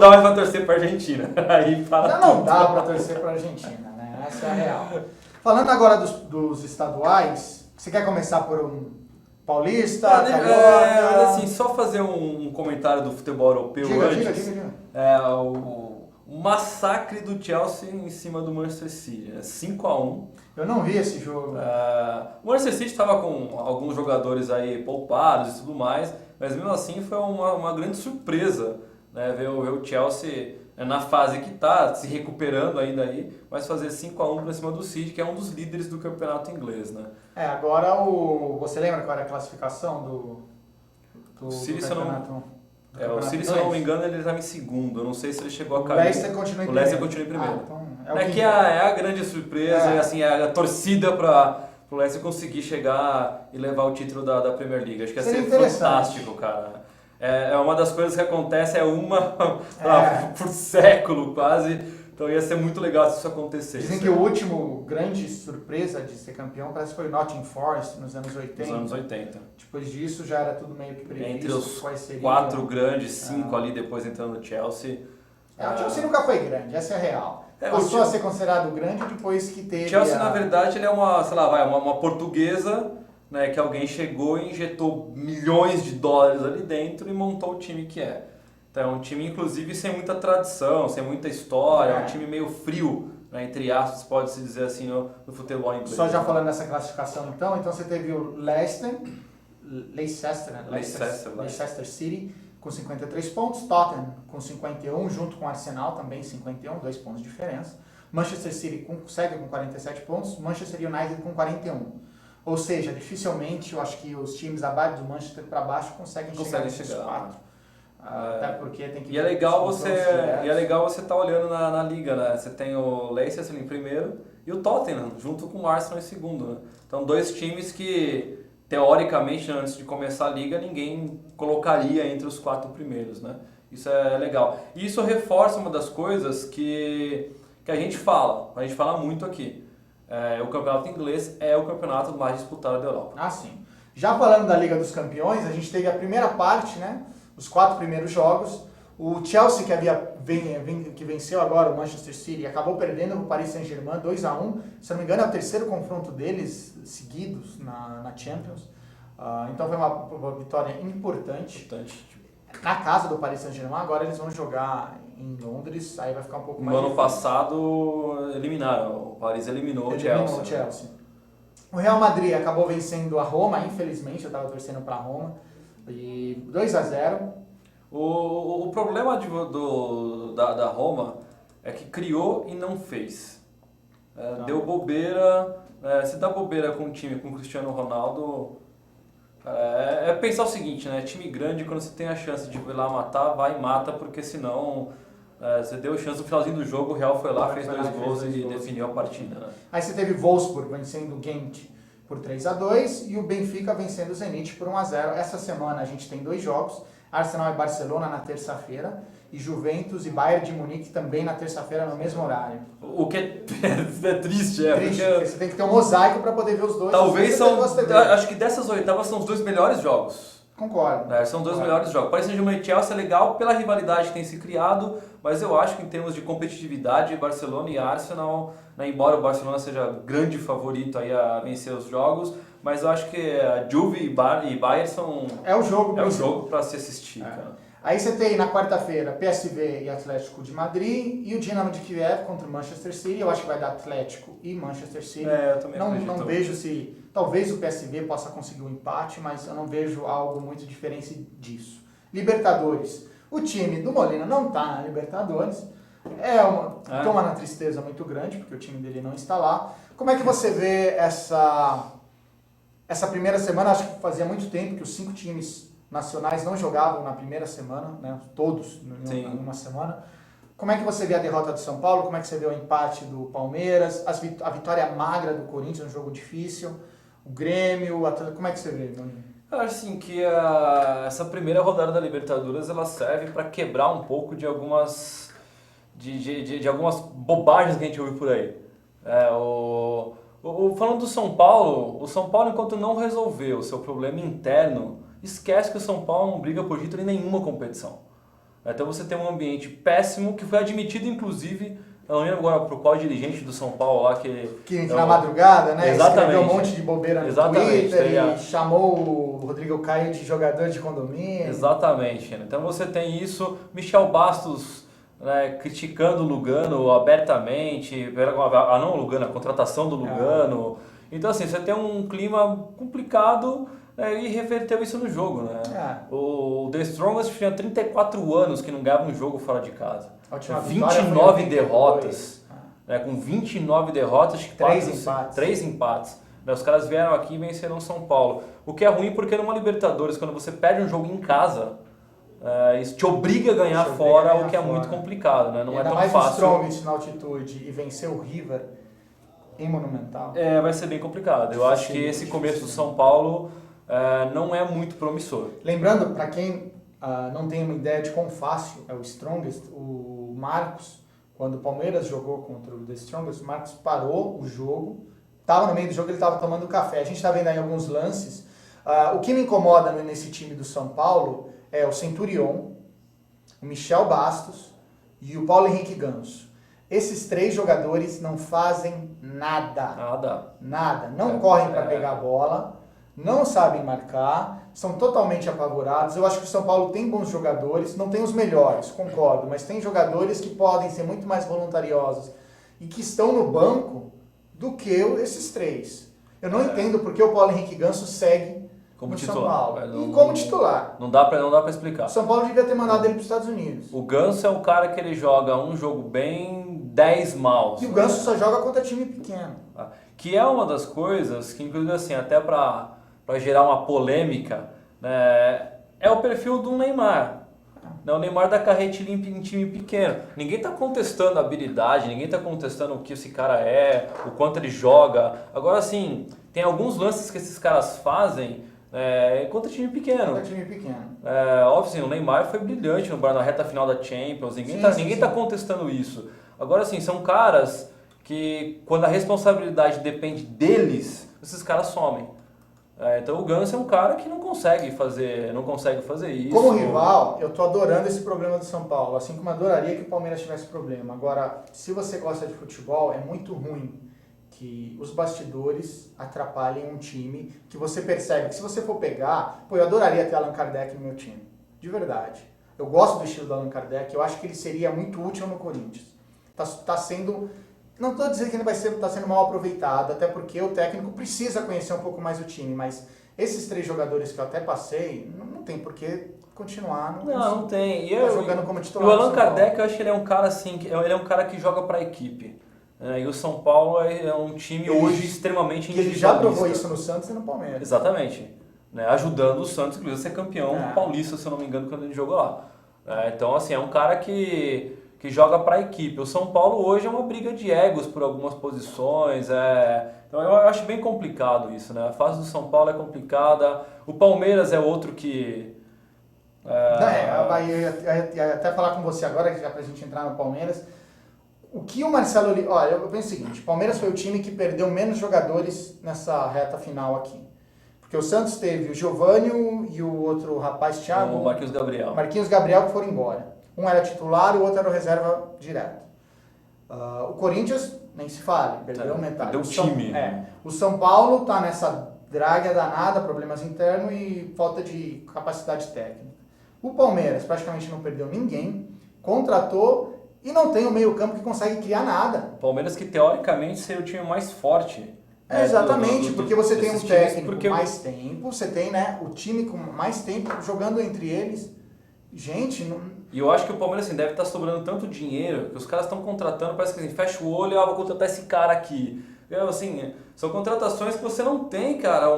mais pra torcer pra Argentina. Aí para tudo. Não dá pra torcer pra Argentina, né? Essa é a real. Falando agora dos estaduais, você quer começar por um paulista, carioca? Mas assim, só fazer um comentário do futebol europeu antes. Diga. O massacre do Chelsea em cima do Manchester City, 5-1. Eu não vi esse jogo. O Manchester City estava com alguns jogadores aí poupados e tudo mais, mas mesmo assim foi uma grande surpresa, né, ver o Chelsea na fase que está, se recuperando ainda aí, mas fazer 5-1 para cima do City, que é um dos líderes do campeonato inglês, né? Agora você lembra qual era a classificação do City, campeonato? O City, se eu não me engano, ele estava em segundo. Eu não sei se ele chegou a cair. O Leicester continua em primeiro. Então, é a grande surpresa, assim, a torcida para o Leicester conseguir chegar e levar o título da Premier League. Acho que ia ser fantástico, cara. É uma das coisas que acontece, por século quase. Então ia ser muito legal se isso acontecesse. Dizem que o último grande surpresa de ser campeão parece que foi o Nottingham Forest nos anos 80. Nos anos 80. Depois disso já era tudo meio que previsto. Entre os 4 grandes, 5 ali depois entrando no Chelsea. O Chelsea nunca foi grande, essa é a real. Passou a ser considerado grande depois que teve... Chelsea, na verdade, ele é uma portuguesa, né, que alguém chegou e injetou milhões de dólares ali dentro e montou o time que é. Então é um time, inclusive, sem muita tradição, sem muita história, é um time meio frio, né, entre aspas, pode-se dizer assim, no futebol inglês. Só já falando dessa classificação, então você teve o Leicester City com 53 pontos, Tottenham com 51, junto com o Arsenal também 51, 2 pontos de diferença. Manchester City segue com 47 pontos, Manchester United com 41. Ou seja, dificilmente eu acho que os times abaixo do Manchester para baixo conseguem chegar nesses 4. Até porque tem que... E é legal você estar olhando na liga, né? Você tem o Leicester em primeiro e o Tottenham, junto com o Arsenal em segundo, né? Então, 2 times que, teoricamente, antes de começar a liga, ninguém colocaria entre os 4 primeiros, né? Isso é legal. E isso reforça uma das coisas que a gente fala muito aqui. O campeonato inglês é o campeonato mais disputado da Europa. Ah, sim. Já falando da Liga dos Campeões, a gente teve a primeira parte, né? Os 4 primeiros jogos. O Chelsea, que venceu agora o Manchester City, acabou perdendo o Paris Saint-Germain 2-1. Se não me engano, é o terceiro confronto deles seguidos na Champions. Então foi uma vitória importante. Na casa do Paris Saint-Germain, agora eles vão jogar em Londres, aí vai ficar um pouco mais difícil. No ano passado eliminaram, o Paris eliminou o Chelsea. O Real Madrid acabou vencendo a Roma, infelizmente, eu estava torcendo para a Roma, e 2-0. O problema da Roma é que criou e não fez. Deu bobeira, se dá bobeira com um time com o Cristiano Ronaldo... É pensar o seguinte, né? Time grande, quando você tem a chance de ir lá matar, vai e mata, porque senão você deu chance no finalzinho do jogo, o Real foi lá, fez 2 gols e definiu a partida, né? Aí você teve Wolfsburg vencendo o Ghent por 3-2 e o Benfica vencendo o Zenit por 1-0. Essa semana a gente tem 2 jogos, Arsenal e Barcelona na terça-feira e Juventus e Bayern de Munique também na terça-feira no mesmo horário. O que é triste, porque você tem que ter um mosaico para poder ver os dois. Talvez acho que dessas oitavas são os 2 melhores jogos. Concordo. São 2 melhores jogos. Paris Saint-Germain e Chelsea é legal pela rivalidade que tem se criado, mas eu acho que em termos de competitividade, Barcelona e Arsenal, né, embora o Barcelona seja grande favorito aí a vencer os jogos, mas eu acho que a Juve e Bayern são... É o jogo para se assistir, cara. Aí você tem na quarta-feira PSV e Atlético de Madrid e o Dinamo de Kiev contra o Manchester City. Eu acho que vai dar Atlético e Manchester City. Eu também acredito. Não vejo se... Talvez o PSV possa conseguir um empate, mas eu não vejo algo muito diferente disso. Libertadores. O time do Molina não está na Libertadores. Toma na tristeza muito grande, porque o time dele não está lá. Como é que você vê essa primeira semana? Acho que fazia muito tempo que os 5 times nacionais não jogavam na primeira semana, né? Todos em uma semana. Como é que você vê a derrota do São Paulo? Como é que você vê o empate do Palmeiras? A vitória magra do Corinthians, um jogo difícil? o Grêmio, o Atlético, como é que você vê, Nuno? Eu acho assim que essa primeira rodada da Libertadores ela serve para quebrar um pouco de algumas de algumas bobagens que a gente ouve por aí. Falando do São Paulo, o São Paulo enquanto não resolveu o seu problema interno, esquece que o São Paulo não briga por título em nenhuma competição. Então você tem um ambiente péssimo que foi admitido inclusive, eu não lembro agora por qual dirigente do São Paulo lá que na madrugada, né? Exatamente. Escreveu um monte de bobeira no Twitter e chamou o Rodrigo Caio de jogador de condomínio. Exatamente. Então você tem isso, Michel Bastos, né, criticando o Lugano abertamente, não o Lugano, a contratação do Lugano. Então assim, você tem um clima complicado, né, e reverteu isso no jogo, né? O The Strongest tinha 34 anos que não ganhava um jogo fora de casa. 29 derrotas. Com 29 derrotas, 3 empates. Os caras vieram aqui e venceram São Paulo. O que é ruim porque numa Libertadores, quando você perde um jogo em casa, isso te obriga a ganhar fora, o que é muito complicado, né? Não é tão fácil. Mais o Strongest na altitude e vencer o River em Monumental. Vai ser bem complicado. Eu acho que esse começo do São Paulo não é muito promissor. Lembrando, para quem não tem uma ideia de quão fácil é o Strongest, o Marcos, quando o Palmeiras jogou contra o The Strongest, o Marcos parou o jogo, estava no meio do jogo, ele estava tomando café. A gente está vendo aí alguns lances. O que me incomoda nesse time do São Paulo é o Centurion, o Michel Bastos e o Paulo Henrique Ganso. Esses 3 jogadores não fazem nada. Não correm para pegar a bola, não sabem marcar, são totalmente apavorados. Eu acho que o São Paulo tem bons jogadores, não tem os melhores, concordo, mas tem jogadores que podem ser muito mais voluntariosos e que estão no banco do que esses 3. Eu não entendo porque o Paulo Henrique Ganso segue como titular, São Paulo. Como titular. Não dá pra explicar. O São Paulo devia ter mandado ele para os Estados Unidos. O Ganso é um cara que ele joga um jogo bem, 10 maus. E o Ganso só joga contra time pequeno. Que é uma das coisas que, inclusive, assim, até para gerar uma polêmica, né, é o perfil do Neymar. O Neymar dá carrete limpa em time pequeno. Ninguém está contestando a habilidade, ninguém está contestando o que esse cara é, o quanto ele joga. Agora, assim, tem alguns lances que esses caras fazem contra time pequeno. Óbvio, assim, o Neymar foi brilhante na reta final da Champions, ninguém está contestando isso. Agora, assim, são caras que, quando a responsabilidade depende deles, esses caras somem. Então o Ganso é um cara que não consegue fazer isso. Como rival, eu tô adorando esse problema do São Paulo, assim como adoraria que o Palmeiras tivesse problema. Agora, se você gosta de futebol, é muito ruim que os bastidores atrapalhem um time que você percebe que se você for pegar... eu adoraria ter Allan Kardec no meu time, de verdade. Eu gosto do estilo do Allan Kardec, eu acho que ele seria muito útil no Corinthians. Tá sendo... Não estou dizendo que ele está sendo mal aproveitado, até porque o técnico precisa conhecer um pouco mais o time, mas esses 3 jogadores que eu até passei, não tem por que continuar. Não tem. Jogando como titular. O Allan Kardec, eu acho que ele é um cara assim, ele é um cara que joga para a equipe. E o São Paulo é um time hoje extremamente individualista. Ele já provou isso no Santos e no Palmeiras. Exatamente. Ajudando o Santos, inclusive, a ser campeão paulista, se eu não me engano, quando ele jogou lá. Então, assim, é um cara que joga para a equipe. O São Paulo hoje é uma briga de egos por algumas posições. Então eu acho bem complicado isso, né? A fase do São Paulo é complicada. O Palmeiras é outro que... Eu ia até falar com você agora, já pra gente entrar no Palmeiras. O que o Marcelo... Olha, eu penso o seguinte, o Palmeiras foi o time que perdeu menos jogadores nessa reta final aqui. Porque o Santos teve o Giovânio e o outro rapaz, Thiago... O Marquinhos Gabriel. Marquinhos Gabriel, que foram embora. Um era titular, o outro era o reserva direto. O Corinthians, nem se fale, perdeu metade. Perdeu o time. O São Paulo está nessa draga danada, problemas internos e falta de capacidade técnica. O Palmeiras praticamente não perdeu ninguém, contratou e não tem o meio-campo que consegue criar nada. O Palmeiras que teoricamente seria o time mais forte. Exatamente, porque você tem um técnico com mais tempo, você tem o time com mais tempo jogando entre eles. Gente, não... E eu acho que o Palmeiras assim, deve estar sobrando tanto dinheiro que os caras estão contratando, parece que assim, fecha o olho e vou contratar esse cara aqui. Assim, são contratações que você não tem, cara,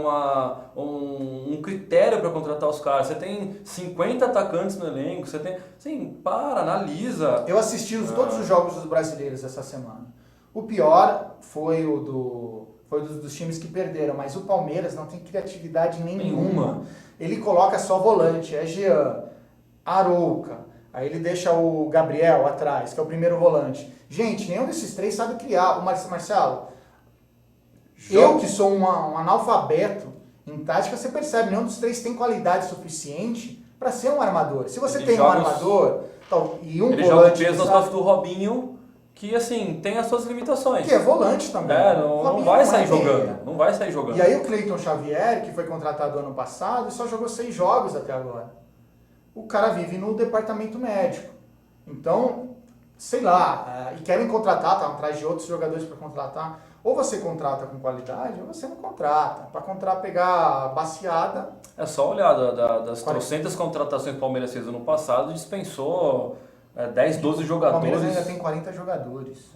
um critério para contratar os caras. Você tem 50 atacantes no elenco, você tem... Assim, analisa. Eu assisti todos os jogos dos brasileiros essa semana. O pior foi o foi dos times que perderam, mas o Palmeiras não tem criatividade nenhuma. Ele coloca só volante, é Jean, Arouca, aí ele deixa o Gabriel atrás, que é o primeiro volante. Gente, nenhum desses três sabe criar. O Marcelo, eu que sou um analfabeto em tática, você percebe, nenhum dos três tem qualidade suficiente para ser um armador. Se você tem um armador e um ele volante... Ele joga o peso nas costas do Robinho, que assim, tem as suas limitações. Que é volante também. Não vai sair jogando. Não vai sair jogando. E aí o Cleiton Xavier, que foi contratado ano passado, só jogou 6 jogos até agora. O cara vive no departamento médico. Então, sei lá, e querem contratar, tá atrás de outros jogadores para contratar. Ou você contrata com qualidade, ou você não contrata. Para pegar baciada... É só olhar das trocentas contratações que o Palmeiras fez no ano passado, dispensou 10, 12 jogadores. O Palmeiras ainda tem 40 jogadores.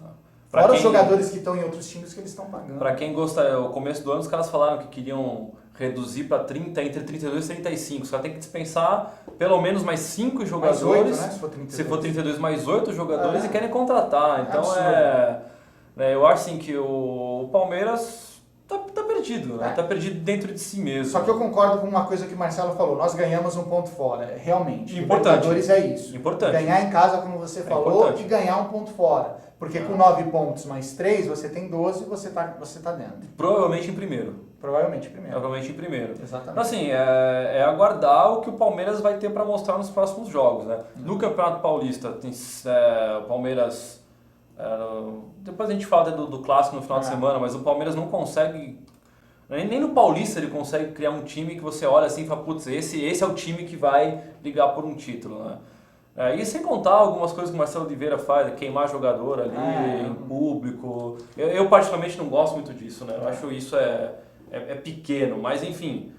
Fora os jogadores que estão em outros times que eles estão pagando. Para quem gosta, no começo do ano os caras falaram que queriam reduzir para 30, entre 32 e 35. Os caras têm que dispensar pelo menos mais 5 jogadores. Mais 8, né? Se for 32, mais 8 jogadores e querem contratar. Então eu acho assim que o Palmeiras tá perdido, né? Tá perdido dentro de si mesmo. Só que eu concordo com uma coisa que o Marcelo falou. Nós ganhamos um ponto fora. Realmente. Importante. Libertadores é isso. Importante. Ganhar em casa, como você falou, importante. e ganhar um ponto fora. Porque com 9 pontos mais 3, você tem 12 e você tá dentro. Provavelmente em primeiro. Provavelmente em primeiro. Exatamente. Então, assim, é aguardar o que o Palmeiras vai ter para mostrar nos próximos jogos, né? No Campeonato Paulista, tem o Palmeiras... depois a gente fala do clássico no final de semana, mas o Palmeiras não consegue... Nem no Paulista ele consegue criar um time que você olha assim e fala, putz, esse é o time que vai brigar por um título, né? E sem contar algumas coisas que o Marcelo Oliveira faz, queimar jogador ali em público. Eu particularmente não gosto muito disso, né? Eu acho isso pequeno, mas enfim.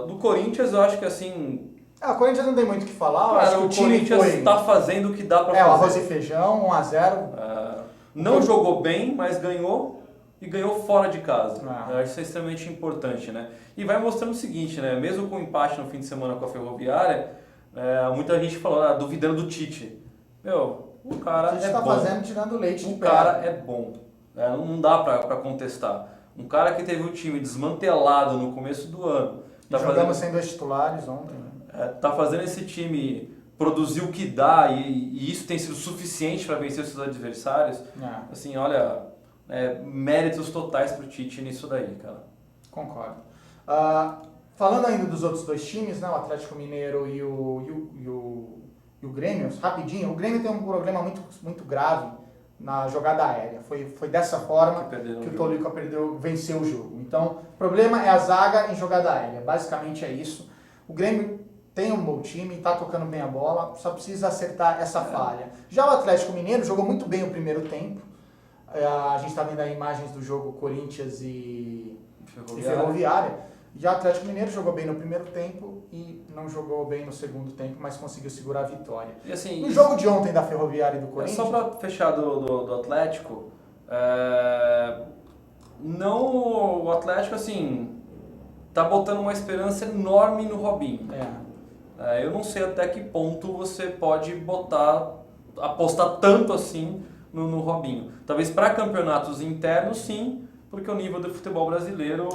Do Corinthians eu acho que assim... O Corinthians não tem muito o que falar. Cara, acho que o Corinthians está fazendo o que dá para fazer. O arroz e feijão, 1-0. Não jogou bem, mas ganhou. E ganhou fora de casa. Eu acho isso extremamente importante, né? E vai mostrando o seguinte, né? Mesmo com o empate no fim de semana com a Ferroviária, muita gente falou, duvidando do Tite. O cara é bom. Fazendo, tirando leite de O cara é bom. Não dá para contestar. Um cara que teve o time desmantelado no começo do ano. Jogamos sem 2 titulares ontem. Tá fazendo esse time produzir o que dá e isso tem sido suficiente para vencer os seus adversários. Assim, olha, méritos totais pro Tite nisso daí, cara. Concordo. Falando ainda dos outros 2 times, né, o Atlético Mineiro e o Grêmio, rapidinho, o Grêmio tem um problema muito, muito grave na jogada aérea. Foi dessa forma que o Tolica venceu o jogo. Então, o problema é a zaga em jogada aérea. Basicamente é isso. O Grêmio tem um bom time, está tocando bem a bola, só precisa acertar essa falha. Já o Atlético Mineiro jogou muito bem o primeiro tempo. A gente está vendo aí imagens do jogo Corinthians e Ferroviária. Já o Atlético Mineiro jogou bem no primeiro tempo e não jogou bem no segundo tempo, mas conseguiu segurar a vitória. E assim, no jogo de ontem da Ferroviária e do Corinthians... Só para fechar do Atlético, o Atlético assim tá botando uma esperança enorme no Robinho. Eu não sei até que ponto você pode apostar tanto assim no Robinho. Talvez para campeonatos internos, sim, porque o nível do futebol brasileiro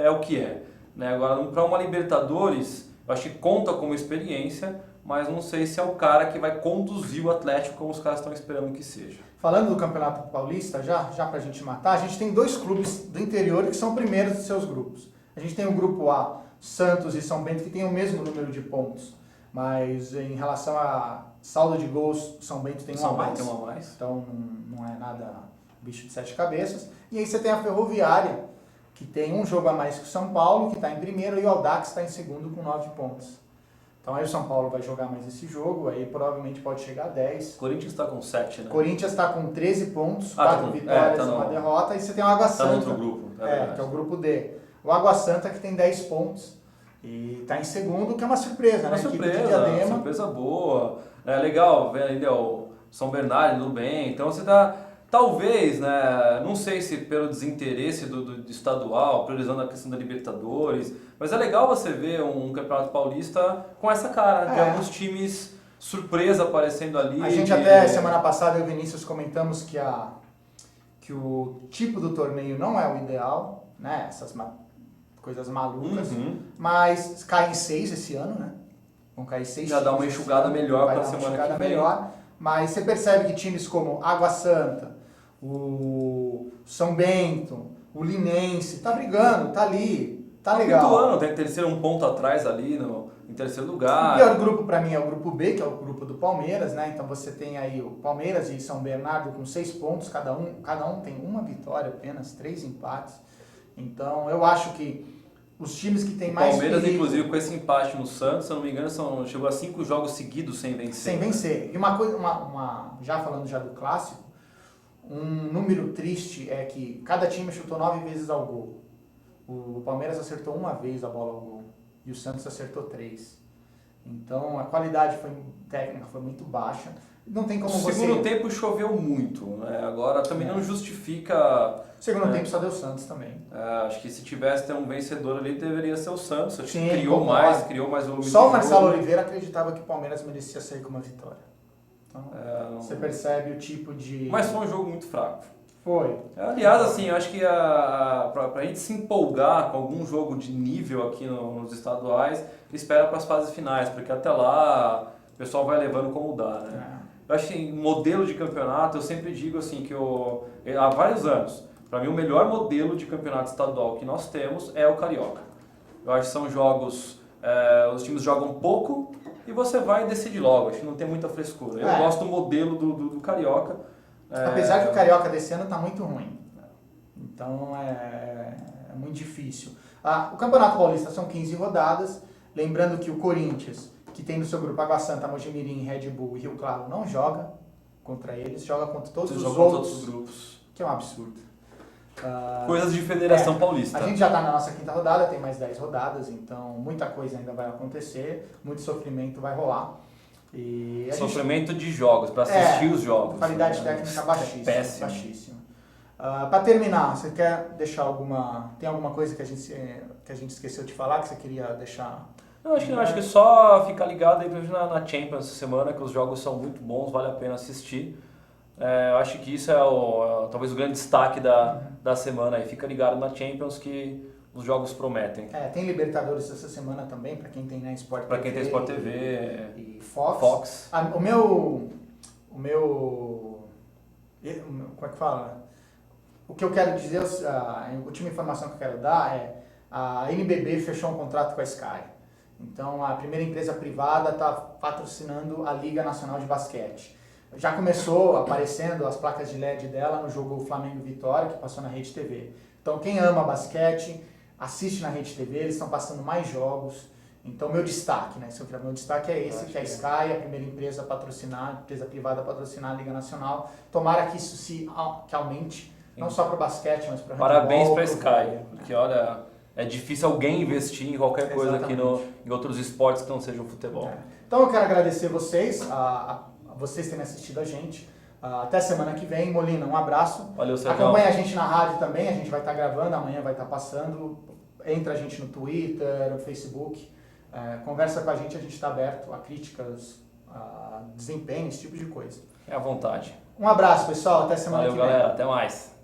é o que é. Né? Agora, para uma Libertadores, eu acho que conta como experiência, mas não sei se é o cara que vai conduzir o Atlético como os caras estão esperando que seja. Falando do Campeonato Paulista, já para a gente matar, a gente tem 2 clubes do interior que são primeiros dos seus grupos. A gente tem o grupo A, Santos e São Bento, que tem o mesmo número de pontos, mas em relação a saldo de gols, São Bento tem um a mais. Então não é nada bicho de 7 cabeças. E aí você tem a Ferroviária, que tem um jogo a mais que o São Paulo, que está em primeiro, e o Audax está em segundo com 9 pontos. Então aí o São Paulo vai jogar mais esse jogo, aí provavelmente pode chegar a 10. Corinthians está com 7, né? Corinthians está com 13 pontos, 4 vitórias e uma derrota, e você tem o Água Santa. Está no outro grupo. Que é o grupo D. O Água Santa que tem 10 pontos e está em segundo, que é uma surpresa, né? Uma surpresa boa. É legal ver ainda o São Bernardo indo bem. Então você tá, talvez, né? Não sei se pelo desinteresse do estadual, priorizando a questão da Libertadores, mas é legal você ver um Campeonato Paulista com essa cara, de alguns times surpresa aparecendo ali. A gente até semana passada, eu e o Vinícius comentamos que que o tipo do torneio não é o ideal, né? Essas coisas malucas, mas cai em 6 esse ano, né? Vão cair 6 Já dá uma enxugada melhor para a semana que vem. Melhor, mas você percebe que times como Água Santa, o São Bento, o Linense, tá brigando, tá ali, tá legal. Do ano, tem terceiro um ponto atrás ali em terceiro lugar. O pior grupo para mim é o grupo B, que é o grupo do Palmeiras, né? Então você tem aí o Palmeiras e São Bernardo com 6 pontos, cada um tem uma vitória apenas, 3 empates. Então eu acho que os times que tem mais Palmeiras, perigo, inclusive, com esse empate no Santos, se eu não me engano, chegou a 5 jogos seguidos sem vencer. Sem vencer. E uma coisa, já falando já do clássico, um número triste é que cada time chutou 9 vezes ao gol. O Palmeiras acertou uma vez a bola ao gol e o Santos acertou 3. Então a qualidade técnica foi muito baixa. Não tem como você... O segundo tempo choveu muito, né? Agora também não justifica... O segundo tempo só deu o Santos também. Acho que se tivesse ter um vencedor ali, deveria ser o Santos. Acho Sim, que criou mais volume. Só o Marcelo Oliveira acreditava que o Palmeiras merecia sair com uma vitória. Então, você percebe o tipo de... Mas foi um jogo muito fraco. Foi. Aliás, assim, eu acho que pra gente se empolgar com algum jogo de nível aqui nos estaduais, espera para as fases finais, porque até lá o pessoal vai levando como dá, né? Eu acho que em modelo de campeonato, eu sempre digo assim que há vários anos, para mim o melhor modelo de campeonato estadual que nós temos é o Carioca. Eu acho que são jogos, os times jogam pouco e você vai e decide logo, acho que não tem muita frescura. Eu gosto do modelo do Carioca. Apesar que o Carioca desse ano está muito ruim. Então é muito difícil. O Campeonato Paulista são 15 rodadas. Lembrando que o Corinthians, que tem no seu grupo Água Santa, Mojimirim, Red Bull e Rio Claro, não joga contra eles, joga contra todos os outros grupos. Que é um absurdo. Coisas de Federação Paulista. A gente já está na nossa 5ª rodada, tem mais 10 rodadas, então muita coisa ainda vai acontecer, muito sofrimento vai rolar. E sofrimento de jogos, para assistir os jogos. Qualidade técnica baixíssima. Péssimo. Baixíssima. Para terminar, você quer deixar tem alguma coisa que a gente esqueceu de falar, que você queria deixar? Não, acho que só ficar ligado aí na Champions essa semana, que os jogos são muito bons, vale a pena assistir. Eu acho que isso é talvez o grande destaque da semana aí. Fica ligado na Champions que os jogos prometem. Tem Libertadores essa semana também, para quem tem Sport TV. Para quem tem Sport TV e Fox. O meu... Como é que fala? O que eu quero dizer, a última informação que eu quero dar é a NBB fechou um contrato com a Sky. Então, a primeira empresa privada está patrocinando a Liga Nacional de Basquete. Já começou aparecendo as placas de LED dela no jogo Flamengo-Vitória, que passou na Rede TV. Então, quem ama basquete, assiste na Rede TV, eles estão passando mais jogos. Então, meu destaque, né? Meu destaque é esse, que a Sky, a primeira empresa privada a patrocinar a Liga Nacional. Tomara que isso que aumente, não só para o basquete, mas para o handball. Parabéns para a Sky, porque olha... É difícil alguém investir em qualquer coisa aqui em outros esportes que não sejam futebol. Então eu quero agradecer vocês, a vocês terem assistido a gente. Até semana que vem. Molina, um abraço. Valeu, Sérgio. Acompanhe a gente na rádio também, a gente vai estar gravando, amanhã vai estar passando. Entra a gente no Twitter, no Facebook. Conversa com a gente está aberto a críticas, a desempenho, esse tipo de coisa. É à vontade. Um abraço, pessoal. Até semana que vem. Valeu, galera. Até mais.